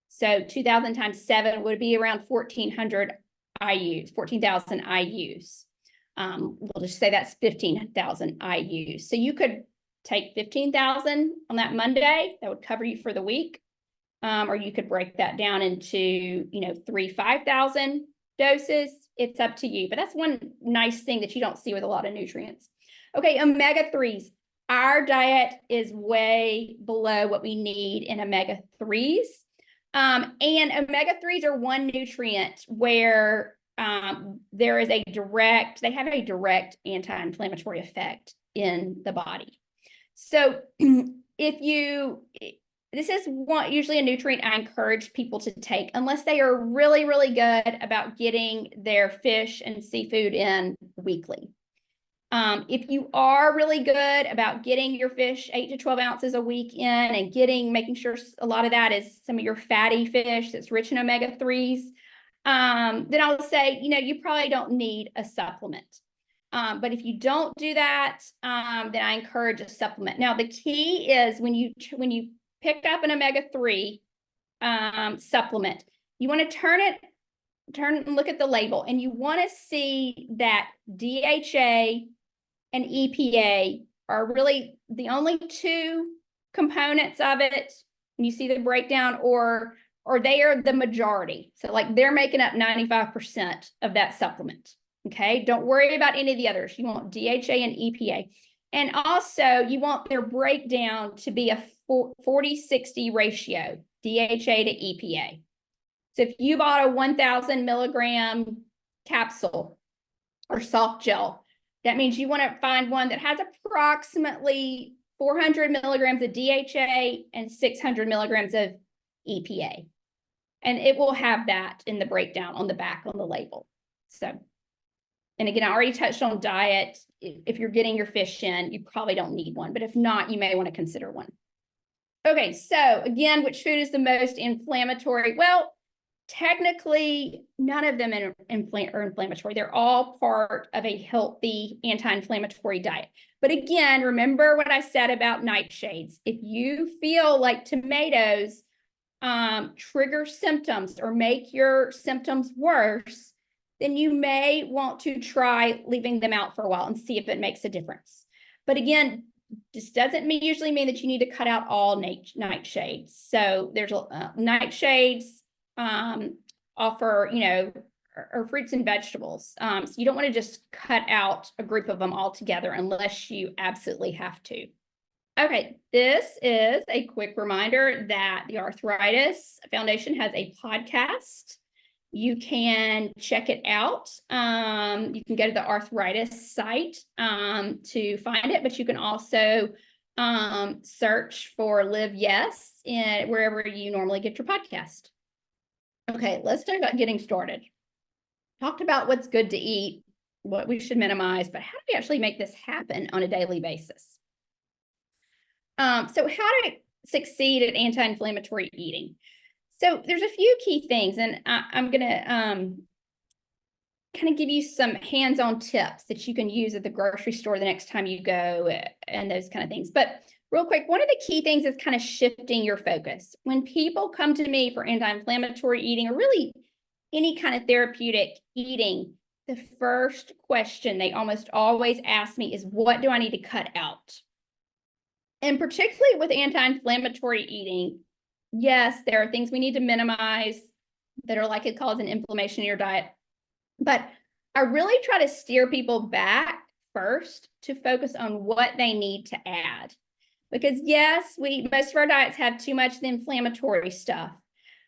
So 2,000 times 7 would be around 1,400 IUs, 14,000 IUs. We'll just say that's 15,000 IUs. So you could take 15,000 on that Monday. That would cover you for the week. Or you could break that down into, 5,000 doses. It's up to you. But that's one nice thing that you don't see with a lot of nutrients. Okay, omega-3s. Our diet is way below what we need in omega-3s. And omega-3s are one nutrient where there is they have a direct anti-inflammatory effect in the body. So this is usually a nutrient I encourage people to take unless they are really, really good about getting their fish and seafood in weekly. If you are really good about getting your fish 8 to 12 ounces a week in and making sure a lot of that is some of your fatty fish that's rich in omega-3s, then I would say, you probably don't need a supplement. But if you don't do that, then I encourage a supplement. Now, the key is when you pick up an omega-3 supplement, you want to turn and look at the label, and you want to see that DHA and EPA are really the only two components of it. And you see the breakdown, or they are the majority. So like they're making up 95% of that supplement. Okay, don't worry about any of the others. You want DHA and EPA. And also you want their breakdown to be a 40-60 ratio, DHA to EPA. So if you bought a 1,000 milligram capsule or soft gel, that means you want to find one that has approximately 400 milligrams of DHA and 600 milligrams of EPA. And it will have that in the breakdown on the back on the label. So, and again, I already touched on diet. If you're getting your fish in, you probably don't need one, but if not, you may want to consider one. Okay, so again, which food is the most inflammatory? Well, technically, none of them are inflammatory. They're all part of a healthy anti-inflammatory diet. But again, remember what I said about nightshades. If you feel like tomatoes trigger symptoms or make your symptoms worse, then you may want to try leaving them out for a while and see if it makes a difference. But again, this doesn't usually mean that you need to cut out all nightshades. So there's nightshades offer, or fruits and vegetables. So you don't want to just cut out a group of them altogether unless you absolutely have to. Okay, this is a quick reminder that the Arthritis Foundation has a podcast. You can check it out. You can go to the arthritis site to find it, but you can also search for Live Yes in wherever you normally get your podcast. Okay, let's talk about getting started. Talked about what's good to eat, what we should minimize, but how do we actually make this happen on a daily basis? So how to succeed at anti-inflammatory eating? So there's a few key things, and I'm going to kind of give you some hands-on tips that you can use at the grocery store the next time you go and those kind of things. But real quick, one of the key things is kind of shifting your focus. When people come to me for anti-inflammatory eating or really any kind of therapeutic eating, the first question they almost always ask me is, what do I need to cut out? And particularly with anti-inflammatory eating, yes, there are things we need to minimize that are likely to cause an inflammation in your diet. But I really try to steer people back first to focus on what they need to add. Because yes, most of our diets have too much of the inflammatory stuff,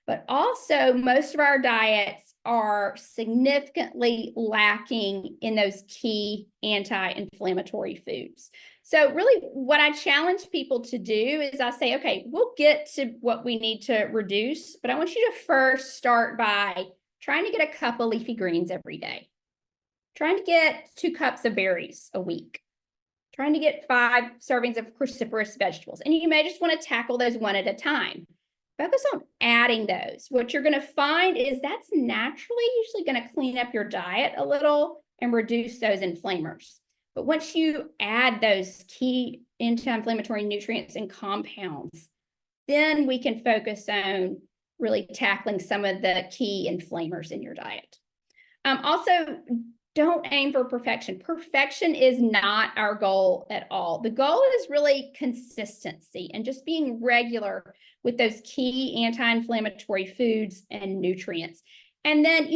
but also most of our diets are significantly lacking in those key anti-inflammatory foods. So really what I challenge people to do is I say, okay, we'll get to what we need to reduce, but I want you to first start by trying to get a cup of leafy greens every day, trying to get 2 cups of berries a week, trying to get 5 servings of cruciferous vegetables. And you may just want to tackle those one at a time. Focus on adding those. What you're going to find is that's naturally usually going to clean up your diet a little and reduce those inflammers. But once you add those key anti-inflammatory nutrients and compounds, then we can focus on really tackling some of the key inflammers in your diet. Also, don't aim for perfection. Perfection is not our goal at all. The goal is really consistency and just being regular with those key anti-inflammatory foods and nutrients. And then,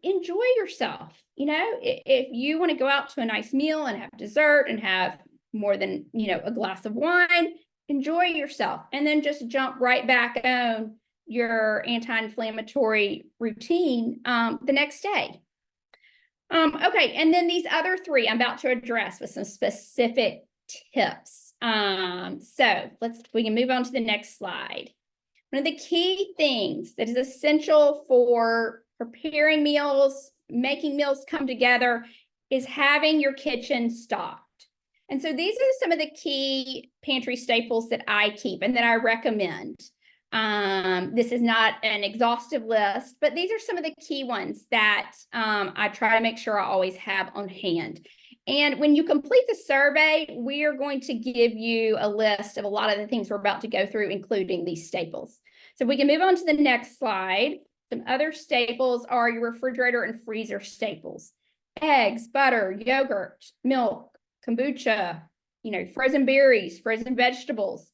enjoy yourself. If you want to go out to a nice meal and have dessert and have more than, a glass of wine, enjoy yourself. And then just jump right back on your anti-inflammatory routine the next day. Okay, and then these other 3 I'm about to address with some specific tips. So we can move on to the next slide. One of the key things that is essential for preparing meals, making meals come together, is having your kitchen stocked. And so these are some of the key pantry staples that I keep and that I recommend. This is not an exhaustive list, but these are some of the key ones that I try to make sure I always have on hand. And when you complete the survey, we are going to give you a list of a lot of the things we're about to go through, including these staples. So if we can move on to the next slide. Some other staples are your refrigerator and freezer staples. Eggs, butter, yogurt, milk, kombucha, frozen berries, frozen vegetables.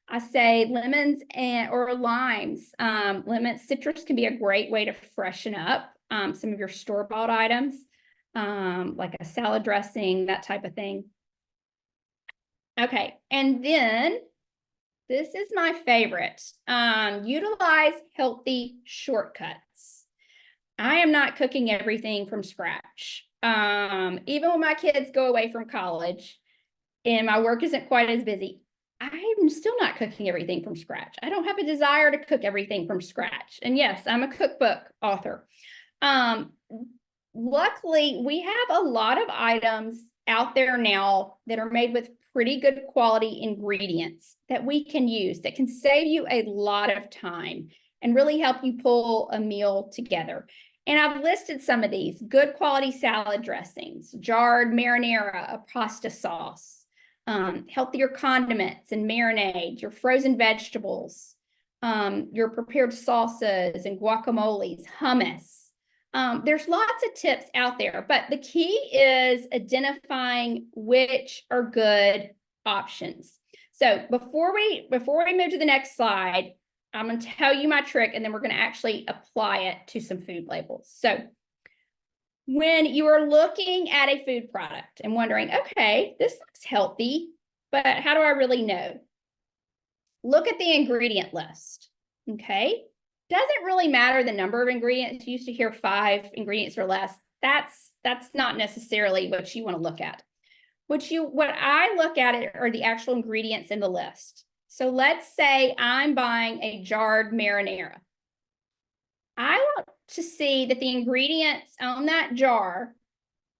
I say lemons or limes. Citrus can be a great way to freshen up some of your store-bought items, like a salad dressing, that type of thing. Okay, and then this is my favorite. Utilize healthy shortcuts. I am not cooking everything from scratch. Even when my kids go away from college and my work isn't quite as busy, I'm still not cooking everything from scratch. I don't have a desire to cook everything from scratch. And yes, I'm a cookbook author. Luckily, we have a lot of items out there now that are made with pretty good quality ingredients that we can use that can save you a lot of time and really help you pull a meal together. And I've listed some of these: good quality salad dressings, jarred marinara, a pasta sauce, healthier condiments and marinades, your frozen vegetables, your prepared salsas and guacamoles, hummus. There's lots of tips out there, but the key is identifying which are good options. So before we move to the next slide, I'm going to tell you my trick, and then we're going to actually apply it to some food labels. So when you are looking at a food product and wondering, okay, this looks healthy, but how do I really know? Look at the ingredient list, okay? Doesn't really matter the number of ingredients. You used to hear 5 ingredients or less. That's not necessarily what you want to look at. What I look at are the actual ingredients in the list. So let's say I'm buying a jarred marinara. I want to see that the ingredients on that jar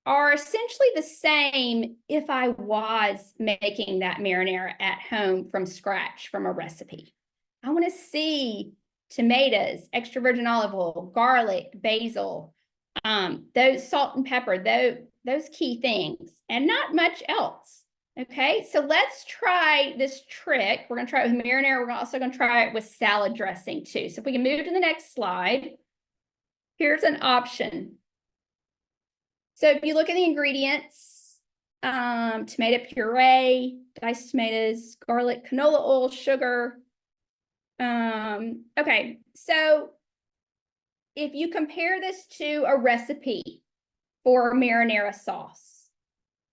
are essentially the same if I was making that marinara at home from scratch from a recipe. I want to see tomatoes, extra virgin olive oil, garlic, basil, those salt and pepper, those key things, and not much else. Okay, so let's try this trick. We're going to try it with marinara. We're also going to try it with salad dressing too. So if we can move to the next slide, here's an option. So if you look at the ingredients, tomato puree, diced tomatoes, garlic, canola oil, sugar. Okay, so if you compare this to a recipe for marinara sauce,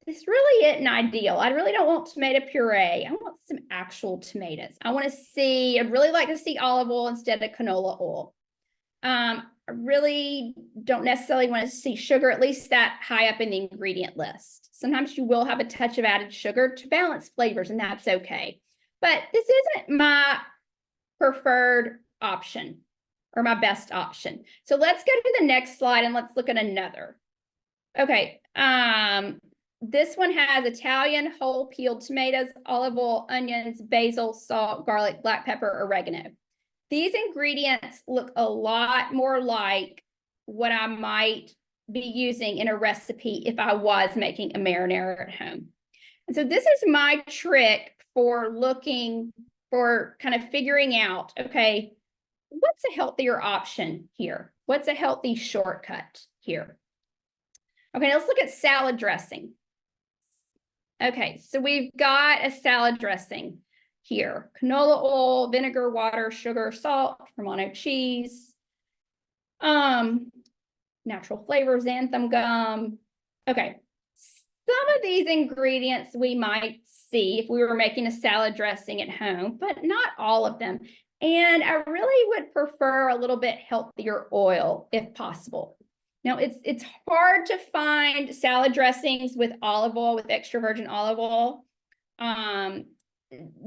this really isn't ideal. I really don't want tomato puree. I want some actual tomatoes. I'd really like to see olive oil instead of canola oil. I really don't necessarily want to see sugar, at least that high up in the ingredient list. Sometimes you will have a touch of added sugar to balance flavors, and that's okay. But this isn't my preferred option or my best option. So let's go to the next slide and let's look at another. Okay, this one has Italian whole peeled tomatoes, olive oil, onions, basil, salt, garlic, black pepper, oregano. These ingredients look a lot more like what I might be using in a recipe if I was making a marinara at home. And so this is my trick for kind of figuring out, okay, what's a healthier option here? What's a healthy shortcut here? Okay, let's look at salad dressing. Okay, so we've got a salad dressing here: canola oil, vinegar, water, sugar, salt, Romano cheese, natural flavors, xanthan gum. Okay, some of these ingredients we might see if we were making a salad dressing at home, but not all of them. And I really would prefer a little bit healthier oil if possible. Now, it's hard to find salad dressings with olive oil, with extra virgin olive oil,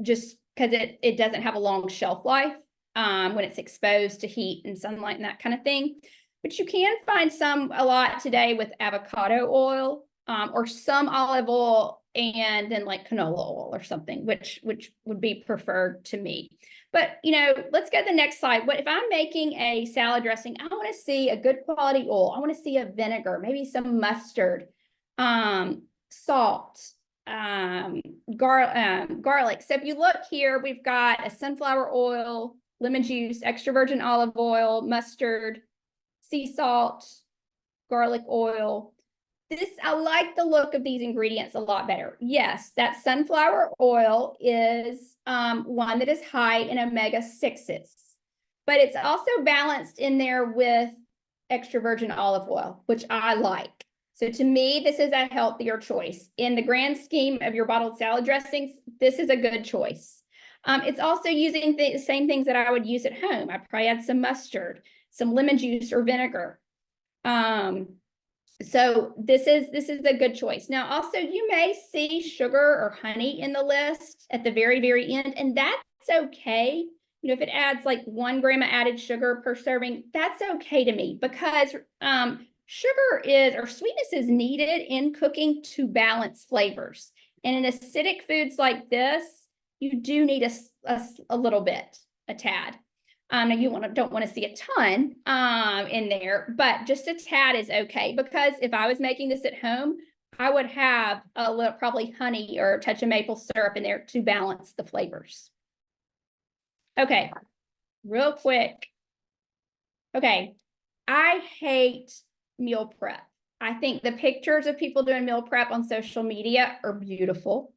just because it doesn't have a long shelf life when it's exposed to heat and sunlight and that kind of thing. But you can find a lot today with avocado oil. or some olive oil and then like canola oil or something, which would be preferred to me. But, let's go to the next slide. What if I'm making a salad dressing? I want to see a good quality oil. I want to see a vinegar, maybe some mustard, salt, garlic. So if you look here, we've got a sunflower oil, lemon juice, extra virgin olive oil, mustard, sea salt, garlic oil. I like the look of these ingredients a lot better. Yes, that sunflower oil is one that is high in omega-6s, but it's also balanced in there with extra virgin olive oil, which I like. So to me, this is a healthier choice. In the grand scheme of your bottled salad dressings, this is a good choice. It's also using the same things that I would use at home. I probably add some mustard, some lemon juice or vinegar. So this is a good choice. Now, also, you may see sugar or honey in the list at the very, very end, and that's okay. If it adds like 1 gram of added sugar per serving, that's okay to me, because sugar or sweetness is needed in cooking to balance flavors. And in acidic foods like this, you do need a little bit, a tad. Now you don't want to see a ton in there, but just a tad is okay, because if I was making this at home, I would have a little, probably honey or a touch of maple syrup in there to balance the flavors. Okay, real quick. Okay, I hate meal prep. I think the pictures of people doing meal prep on social media are beautiful,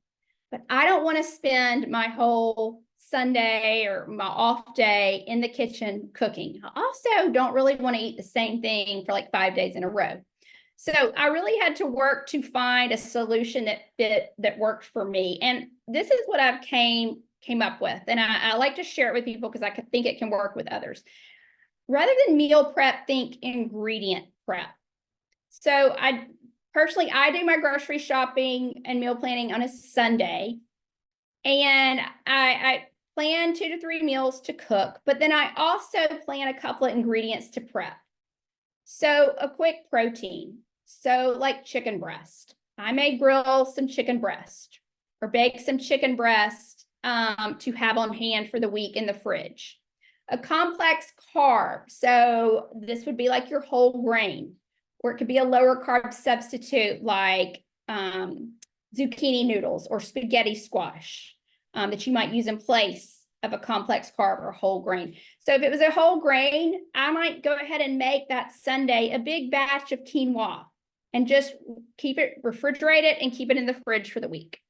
but I don't want to spend my whole Sunday or my off day in the kitchen cooking. I also don't really want to eat the same thing for like 5 days in a row. So I really had to work to find a solution that worked for me. And this is what I've came up with. And I like to share it with people because I think it can work with others. Rather than meal prep, think ingredient prep. So I do my grocery shopping and meal planning on a Sunday. And I plan 2 to 3 meals to cook, but then I also plan a couple of ingredients to prep. So a quick protein. So like chicken breast. I may grill some chicken breast or bake some chicken breast to have on hand for the week in the fridge. A complex carb. So this would be like your whole grain, or it could be a lower carb substitute like zucchini noodles or spaghetti squash. That you might use in place of a complex carb or whole grain. So if it was a whole grain, I might go ahead and make that Sunday a big batch of quinoa and just refrigerate it and keep it in the fridge for the week.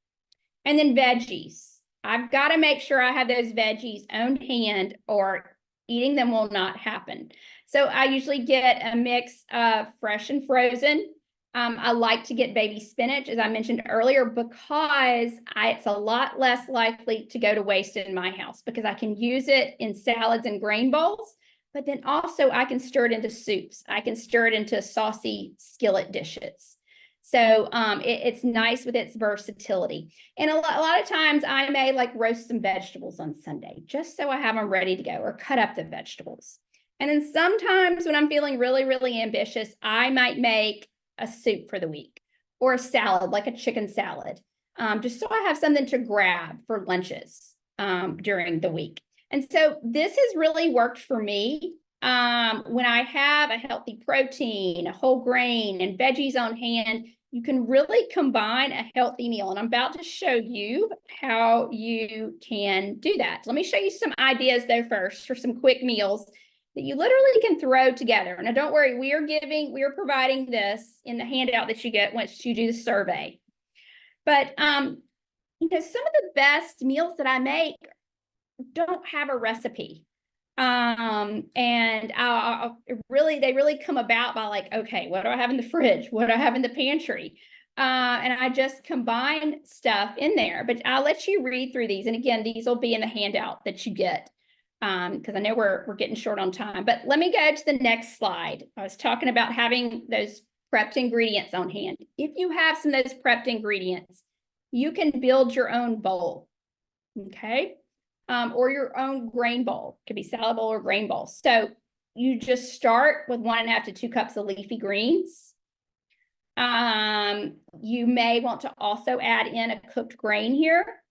And then veggies. I've got to make sure I have those veggies on hand, or eating them will not happen. So I usually get a mix of fresh and frozen. I like to get baby spinach, as I mentioned earlier, because it's a lot less likely to go to waste in my house, because I can use it in salads and grain bowls, but then also I can stir it into soups. I can stir it into saucy skillet dishes. So it's nice with its versatility. And a lot of times I may like roast some vegetables on Sunday, just so I have them ready to go, or cut up the vegetables. And then sometimes when I'm feeling really, really ambitious, I might make a soup for the week, or a salad, like a chicken salad, just so I have something to grab for lunches during the week. And so this has really worked for me. When I have a healthy protein, a whole grain, and veggies on hand, you can really combine a healthy meal. And I'm about to show you how you can do that. Let me show you some ideas though first for some quick meals that you literally can throw together. Now, don't worry, we are providing this in the handout that you get once you do the survey. But some of the best meals that I make don't have a recipe. And they really come about by like, okay, what do I have in the fridge? What do I have in the pantry? And I just combine stuff in there. But I'll let you read through these. And again, these will be in the handout that you get, because I know we're getting short on time. But let me go to the next slide. I was talking about having those prepped ingredients on hand. If you have some of those prepped ingredients, you can build your own bowl, okay? Or your own grain bowl. It could be salad bowl or grain bowl. So you just start with 1.5 to 2 cups of leafy greens, You may want to also add in a cooked grain here,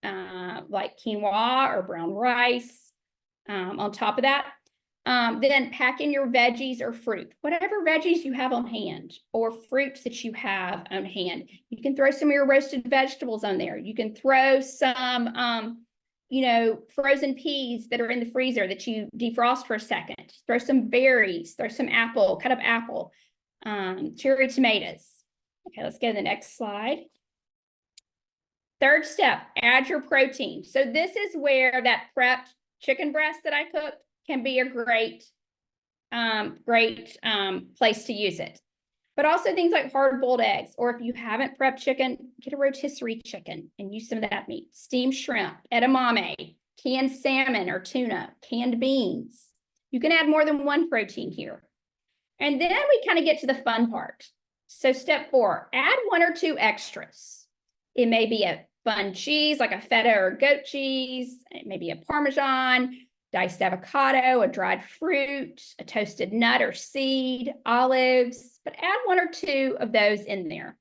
like quinoa or brown rice, on top of that. Then pack in your veggies or fruit, whatever veggies you have on hand or fruits that you have on hand. You can throw some of your roasted vegetables on there. You can throw some, frozen peas that are in the freezer that you defrost for a second. Throw some berries, throw some apple, cut up apple, cherry tomatoes. Okay, let's go to the next slide. Third step, add your protein. So this is where that prepped chicken breast that I cooked can be a great place to use it. But also things like hard-boiled eggs, or if you haven't prepped chicken, get a rotisserie chicken and use some of that meat. Steamed shrimp, edamame, canned salmon or tuna, canned beans. You can add more than one protein here. And then we kind of get to the fun part. So step 4, add 1 or 2 extras. It may be a fun cheese like a feta or goat cheese. It may be a Parmesan, diced avocado, a dried fruit, a toasted nut or seed, olives, but add 1 or 2 of those in there.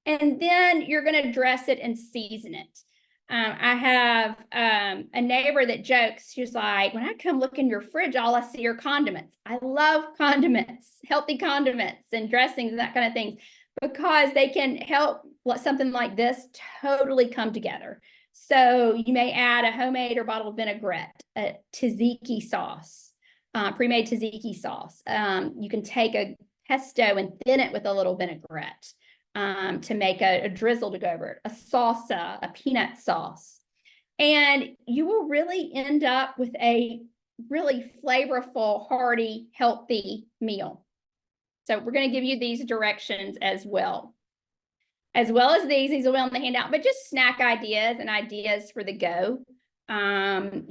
And then you're going to dress it and season it. I have a neighbor that jokes, she's like, when I come look in your fridge, all I see are condiments. I love condiments, healthy condiments and dressings and that kind of thing, because they can help something like this totally come together. So you may add a homemade or bottled vinaigrette, a tzatziki sauce, pre-made tzatziki sauce. You can take a pesto and thin it with a little vinaigrette to make a drizzle to go over it, a salsa, a peanut sauce. And you will really end up with a really flavorful, hearty, healthy meal. So we're going to give you these directions as well. As well as these will be on the handout, but just snack ideas and ideas for the go. None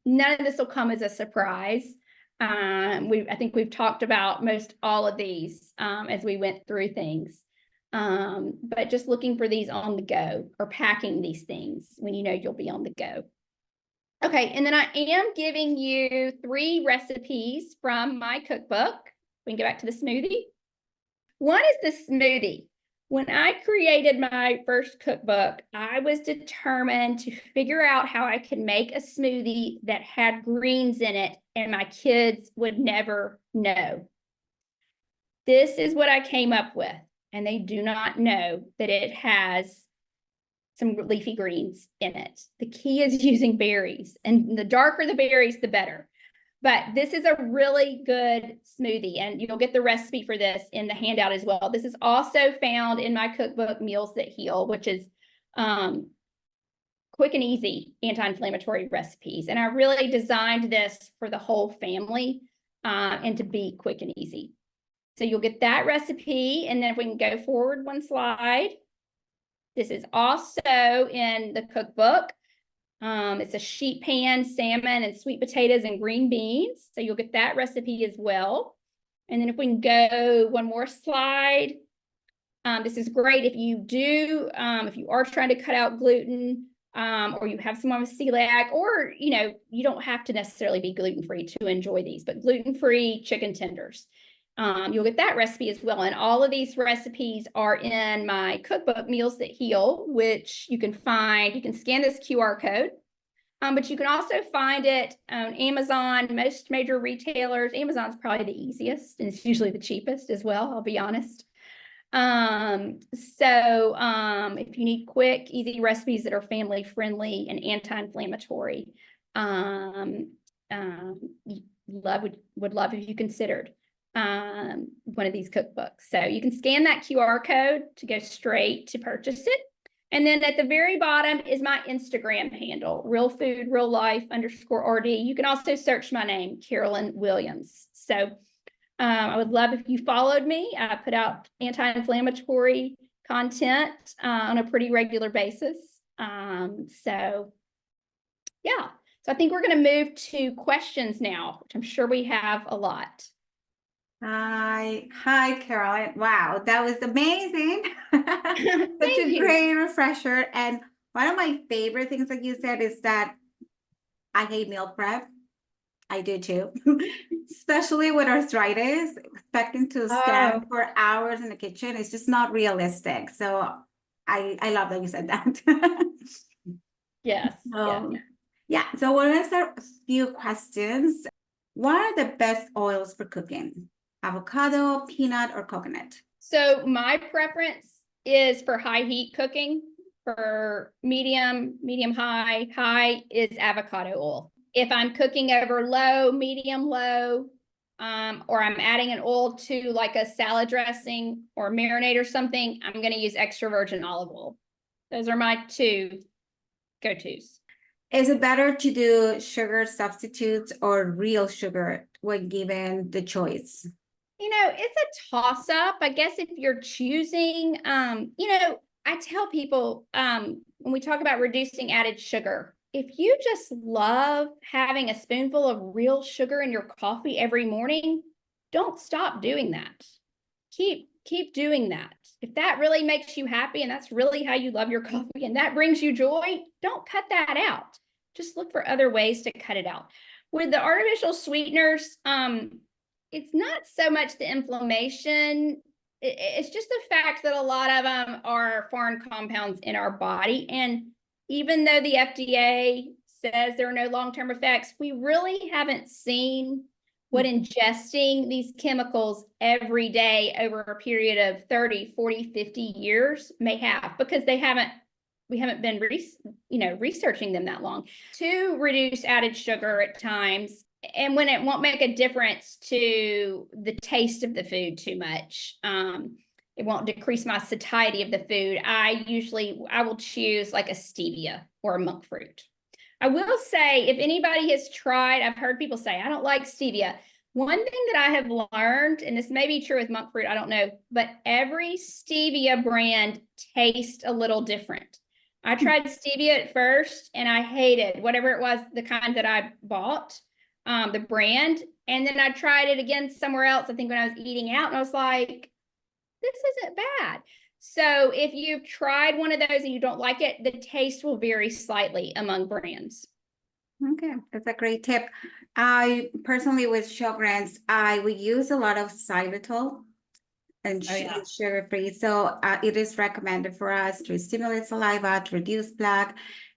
of this will come as a surprise. I think we've talked about most all of these as we went through things. But just looking for these on the go or packing these things when you know you'll be on the go. Okay, and then I am giving you 3 recipes from my cookbook. We can go back to the smoothie. One is the smoothie. When I created my first cookbook, I was determined to figure out how I could make a smoothie that had greens in it and my kids would never know. This is what I came up with, and they do not know that it has some leafy greens in it. The key is using berries, and the darker the berries, the better. But this is a really good smoothie, and you'll get the recipe for this in the handout as well. This is also found in my cookbook, Meals That Heal, which is quick and easy anti-inflammatory recipes. And I really designed this for the whole family and to be quick and easy. So you'll get that recipe, and then if we can go forward 1 slide. This is also in the cookbook. It's a sheet pan, salmon, and sweet potatoes and green beans. So you'll get that recipe as well. And then if we can go 1 more slide. This is great if you are trying to cut out gluten, or you have someone with celiac, or, you don't have to necessarily be gluten-free to enjoy these, but gluten-free chicken tenders. You'll get that recipe as well. And all of these recipes are in my cookbook, Meals That Heal, which you can find. You can scan this QR code, but you can also find it on Amazon, most major retailers. Amazon's probably the easiest, and it's usually the cheapest as well, I'll be honest. If you need quick, easy recipes that are family friendly and anti-inflammatory, would love if you considered one of these cookbooks. So you can scan that QR code to go straight to purchase it. And then at the very bottom is my Instagram handle, Real Food Real Life _RD. You can also search my name, Carolyn Williams. So I would love if you followed me. I put out anti-inflammatory content on a pretty regular basis. So I think we're going to move to questions now, which I'm sure we have a lot. Hi, Carolyn. Wow, that was amazing. Such a you. great refresher. And one of my favorite things that you said is that I hate meal prep. I do too, especially with arthritis, expecting to stand Oh, for hours in the kitchen is just not realistic. So I love that you said that. yes, yes. So yeah, so what is a few questions? What are the best oils for cooking? Avocado, peanut, or coconut? So my preference is for high heat cooking. For medium high, high is avocado oil. If I'm cooking over low, medium low, or I'm adding an oil to like a salad dressing or marinade or something, I'm going to use extra virgin olive oil. Those are my two go-tos. Is it better to do sugar substitutes or real sugar when given the choice? It's a toss up. I guess if you're choosing, I tell people when we talk about reducing added sugar, if you just love having a spoonful of real sugar in your coffee every morning, don't stop doing that. Keep doing that. If that really makes you happy and that's really how you love your coffee and that brings you joy, don't cut that out. Just look for other ways to cut it out. With the artificial sweeteners, it's not so much the inflammation. It's just the fact that a lot of them are foreign compounds in our body. And even though the FDA says there are no long-term effects, we really haven't seen what ingesting these chemicals every day over a period of 30, 40, 50 years may have, because we haven't been researching them that long. To reduce added sugar at times, and when it won't make a difference to the taste of the food too much, it won't decrease my satiety of the food, I will choose like a stevia or a monk fruit. I will say, if anybody has tried, I've heard people say, I don't like stevia. One thing that I have learned, and this may be true with monk fruit, I don't know, but every stevia brand tastes a little different. I tried stevia at first and I hated whatever it was, the kind that I bought, the brand. And then I tried it again somewhere else, I think when I was eating out, and I was like, this isn't bad. So if you've tried one of those and you don't like it, the taste will vary slightly among brands. Okay, that's a great tip. I personally, with Sjogren's, I would use a lot of xylitol and Oh, yeah. sugar-free. So it is recommended for us to stimulate saliva, to reduce plaque.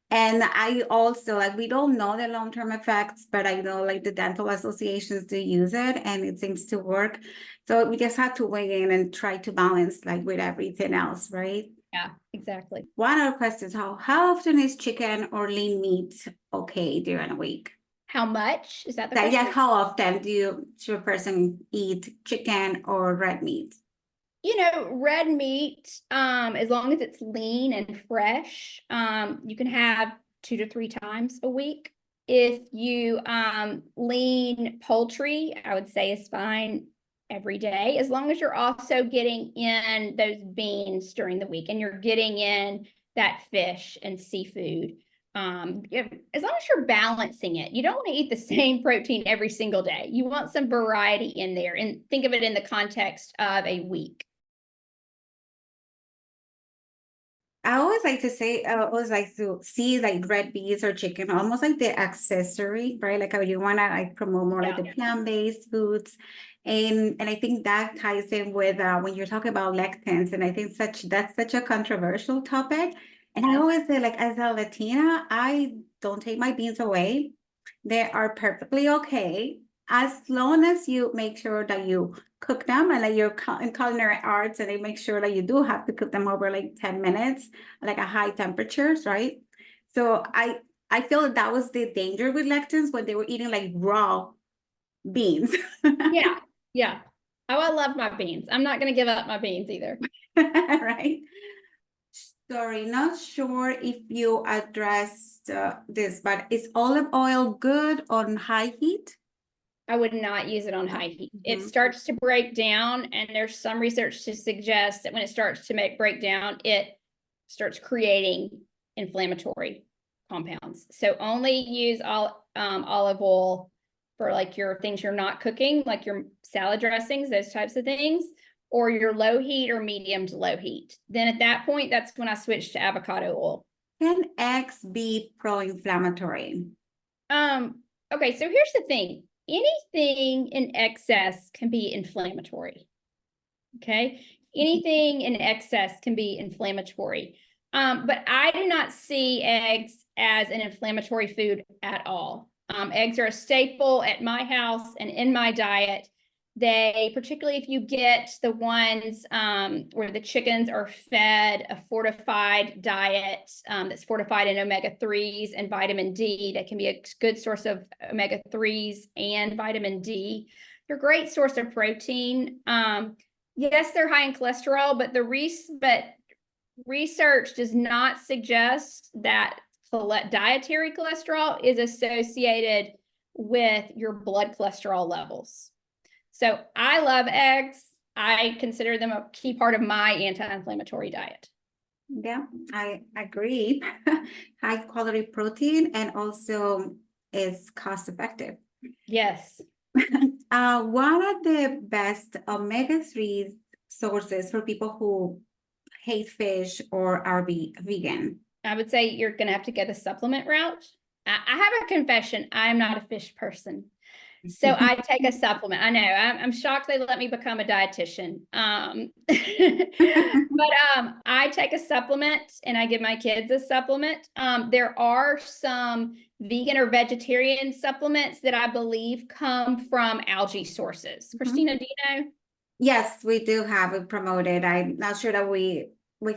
And I also, like, we don't know the long-term effects, but I know like the dental associations do use it and it seems to work. So we just have to weigh in and try to balance like with everything else, right? Yeah, exactly. One other question is how often is chicken or lean meat okay during a week? How much? Is that the That, question? yeah, how often should a person eat chicken or red meat? Red meat, as long as it's lean and fresh, you can have 2 to 3 times a week. If you lean poultry, I would say is fine every day, as long as you're also getting in those beans during the week and you're getting in that fish and seafood. As long as you're balancing it, you don't want to eat the same protein every single day. You want some variety in there, and think of it in the context of a week. I always like to say, I always like to see like red beans or chicken, almost like the accessory, right? Like how you want to like promote more like the plant-based foods. And I think that ties in with when you're talking about lectins. And I think that's such a controversial topic. And I always say, like, as a Latina, I don't take my beans away. They are perfectly okay as long as you make sure that you cook them and like you're in culinary arts and they make sure that you do have to cook them over like 10 minutes, like at high temperatures, right? So I feel that was the danger with lectins when they were eating like raw beans. Yeah, yeah. Oh, I love my beans. I'm not going to give up my beans either. Right? Sorry, not sure if you addressed this, but is olive oil good on high heat? I would not use it on high heat. It Mhm. starts to break down, and there's some research to suggest that when it starts to break down, it starts creating inflammatory compounds. So only use olive oil for like your things you're not cooking, like your salad dressings, those types of things, or your low heat or medium to low heat. Then at that point, that's when I switch to avocado oil. Can eggs be pro-inflammatory? Okay, so here's the thing. Anything in excess can be inflammatory. Okay, anything in excess can be inflammatory. But I do not see eggs as an inflammatory food at all. Eggs are a staple at my house and in my diet. They, particularly if you get the ones where the chickens are fed a fortified diet that's fortified in omega-3s and vitamin D, that can be a good source of omega-3s and vitamin D. They're a great source of protein. Yes, they're high in cholesterol, but research does not suggest that dietary cholesterol is associated with your blood cholesterol levels. So I love eggs. I consider them a key part of my anti-inflammatory diet. Yeah, I agree. High quality protein and also is cost effective. Yes. What are the best omega-3 sources for people who hate fish or are vegan? I would say you're going to have to go the supplement route. I have a confession. I'm not a fish person. So I take a supplement. I know I'm shocked they let me become a dietitian. But I take a supplement and I give my kids a supplement. There are some vegan or vegetarian supplements that I believe come from algae sources. Cristina, do you know? Yes, we do have it promoted. I'm not sure that we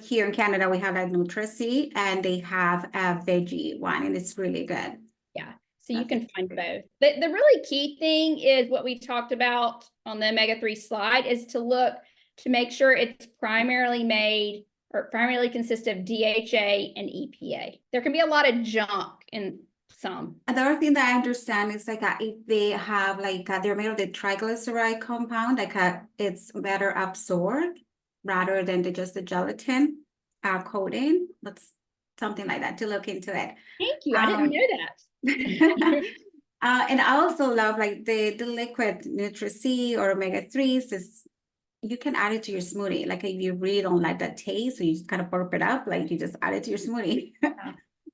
here in Canada, we have like Nutricy and they have a veggie one and it's really good. Yeah. So you can find both. The really key thing is what we talked about on the omega-3 slide is to look to make sure it's primarily made or primarily consists of DHA and EPA. There can be a lot of junk in some. Another thing that I understand is like if they have like they're made of the triglyceride compound, like it's better absorbed rather than just the gelatin coating. That's something like that to look into it. Thank you. I didn't know that. And I also love like the liquid Nutricy or omega-3s is you can add it to your smoothie. Like if you really don't like that taste, so you just kind of burp it up, like you just add it to your smoothie.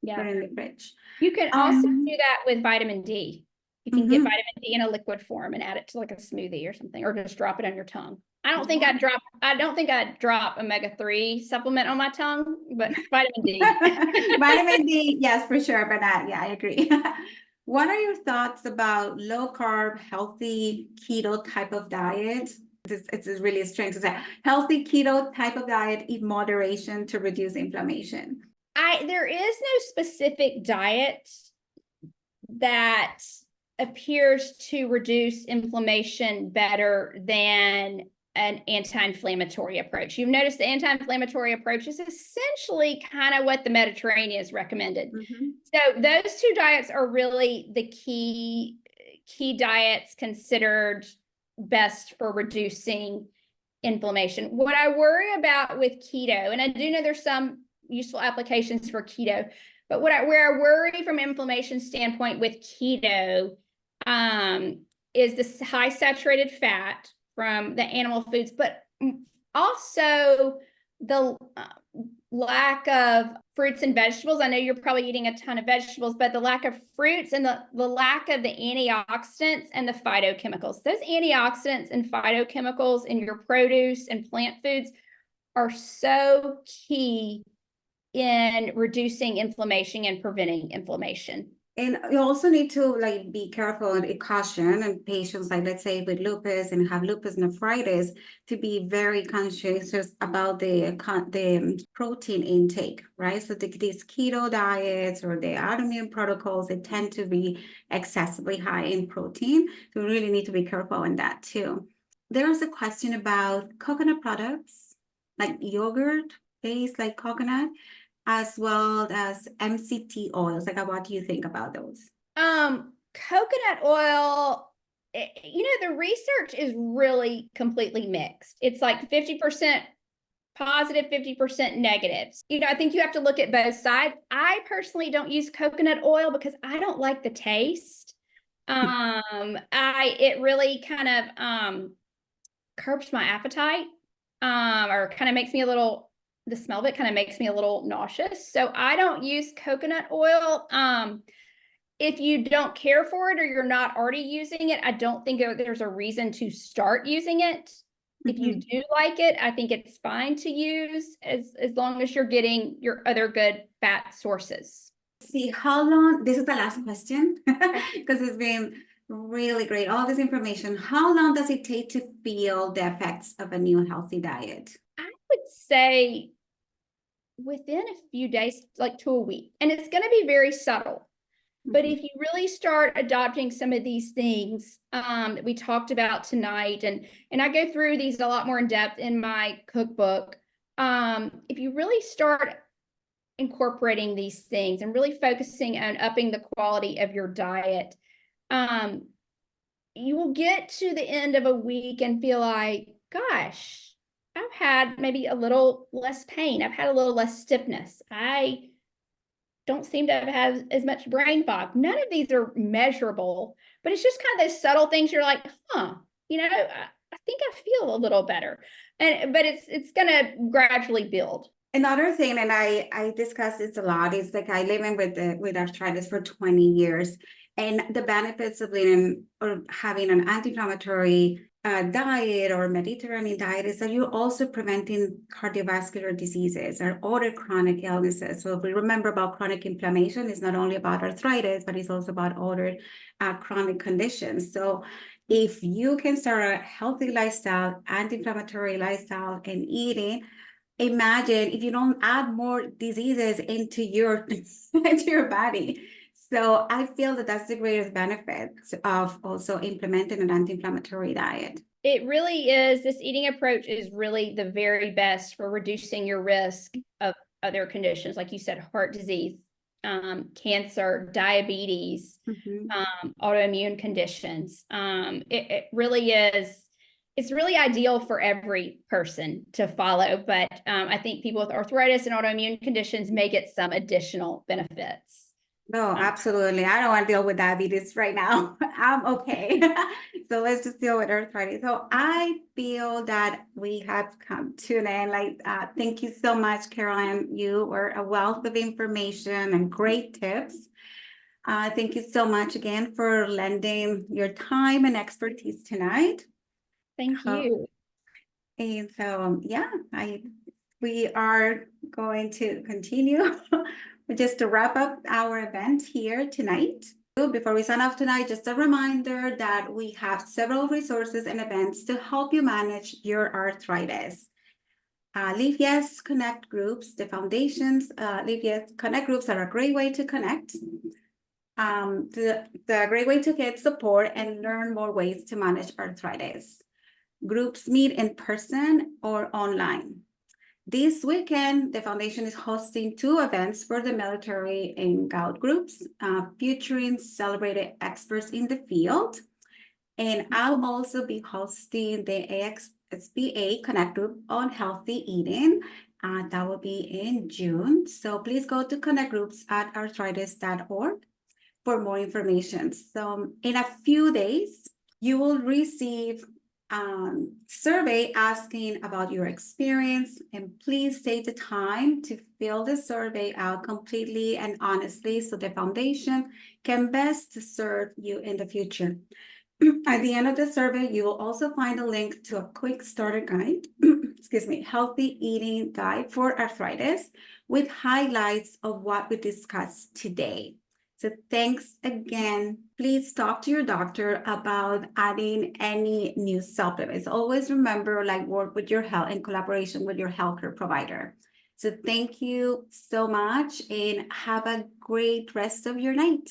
Yeah. Put it in the fridge. You can also do that with vitamin D. You can get vitamin D in a liquid form and add it to like a smoothie or something, or just drop it on your tongue. I don't think I'd drop omega-3 supplement on my tongue, but vitamin D. Vitamin D, yes, for sure. But yeah, I agree. What are your thoughts about low carb, healthy keto type of diet? It's really strange to say healthy keto type of diet in moderation to reduce inflammation. There is no specific diet that appears to reduce inflammation better than an anti-inflammatory approach. You've noticed the anti-inflammatory approach is essentially kind of what the Mediterranean has recommended. So those two diets are really the key diets considered best for reducing inflammation. What I worry about with keto, and I do know there's some useful applications for keto, but where I worry from inflammation standpoint with keto is this high saturated fat from the animal foods, but also the lack of fruits and vegetables. I know you're probably eating a ton of vegetables, but the lack of fruits and the lack of the antioxidants and the phytochemicals. Those antioxidants and phytochemicals in your produce and plant foods are so key in reducing inflammation and preventing inflammation. And you also need to like be careful and caution and patients, like let's say with lupus and have lupus nephritis, to be very conscious about the protein intake, right? So these keto diets or the autoimmune protocols, they tend to be excessively high in protein. So we really need to be careful in that too. There's a question about coconut products, like yogurt based like coconut, as well as MCT oils. Like, what do you think about those? Coconut oil, the research is really completely mixed. It's like 50% positive, 50% negative. I think you have to look at both sides. I personally don't use coconut oil because I don't like the taste. It really kind of curbs my appetite, or kind of makes me the smell of it kind of makes me a little nauseous. So I don't use coconut oil. if you don't care for it or you're not already using it, I don't think there's a reason to start using it. If you do like it, I think it's fine to use as long as you're getting your other good fat sources. See, how long, this is the last question, because it's been really great, all this information. How long does it take to feel the effects of a new healthy diet? I would say within a few days, like to a week, and it's going to be very subtle. But if you really start adopting some of these things that we talked about tonight, and I go through these a lot more in depth in my cookbook, if you really start incorporating these things and really focusing on upping the quality of your diet, you will get to the end of a week and feel like, gosh, I've had maybe a little less pain. I've had a little less stiffness. I don't seem to have had as much brain fog. None of these are measurable, but it's just kind of those subtle things. You're like, I think I feel a little better. But it's gonna gradually build. Another thing, and I discuss this a lot, is like I live in with arthritis for 20 years, and the benefits of living or having an anti-inflammatory diet or Mediterranean diet is that you're also preventing cardiovascular diseases or other chronic illnesses. So if we remember about chronic inflammation, it's not only about arthritis, but it's also about other chronic conditions. So if you can start a healthy lifestyle, anti-inflammatory lifestyle, and eating, imagine if you don't add more diseases into your body. So I feel that that's the greatest benefit of also implementing an anti-inflammatory diet. It really is. This eating approach is really the very best for reducing your risk of other conditions, like you said, heart disease, cancer, diabetes, autoimmune conditions. It really is. It's really ideal for every person to follow, but I think people with arthritis and autoimmune conditions may get some additional benefits. No, absolutely. I don't want to deal with diabetes right now. I'm okay. So let's just deal with arthritis. So I feel that we have come to an end. Thank you so much, Carolyn. You were a wealth of information and great tips. Thank you so much again for lending your time and expertise tonight. Thank you. And so, we are going to continue just to wrap up our event here tonight. Before we sign off tonight, just a reminder that we have several resources and events to help you manage your arthritis. Live Yes Connect groups, the foundations, Live Yes Connect groups are a great way to connect. The great way to get support and learn more ways to manage arthritis. Groups meet in person or online. This weekend, the foundation is hosting 2 events for the military and gout groups, featuring celebrated experts in the field. And I'll also be hosting the AXSBA Connect group on healthy eating. That will be in June. So please go to Connect Groups at arthritis.org for more information. So in a few days, you will receive survey asking about your experience, and please take the time to fill the survey out completely and honestly so the foundation can best serve you in the future. At the end of the survey, you will also find a link to a quick starter guide, healthy eating guide for arthritis with highlights of what we discussed today. So thanks again. Please talk to your doctor about adding any new supplements. Always remember, work with your health in collaboration with your healthcare provider. So thank you so much and have a great rest of your night.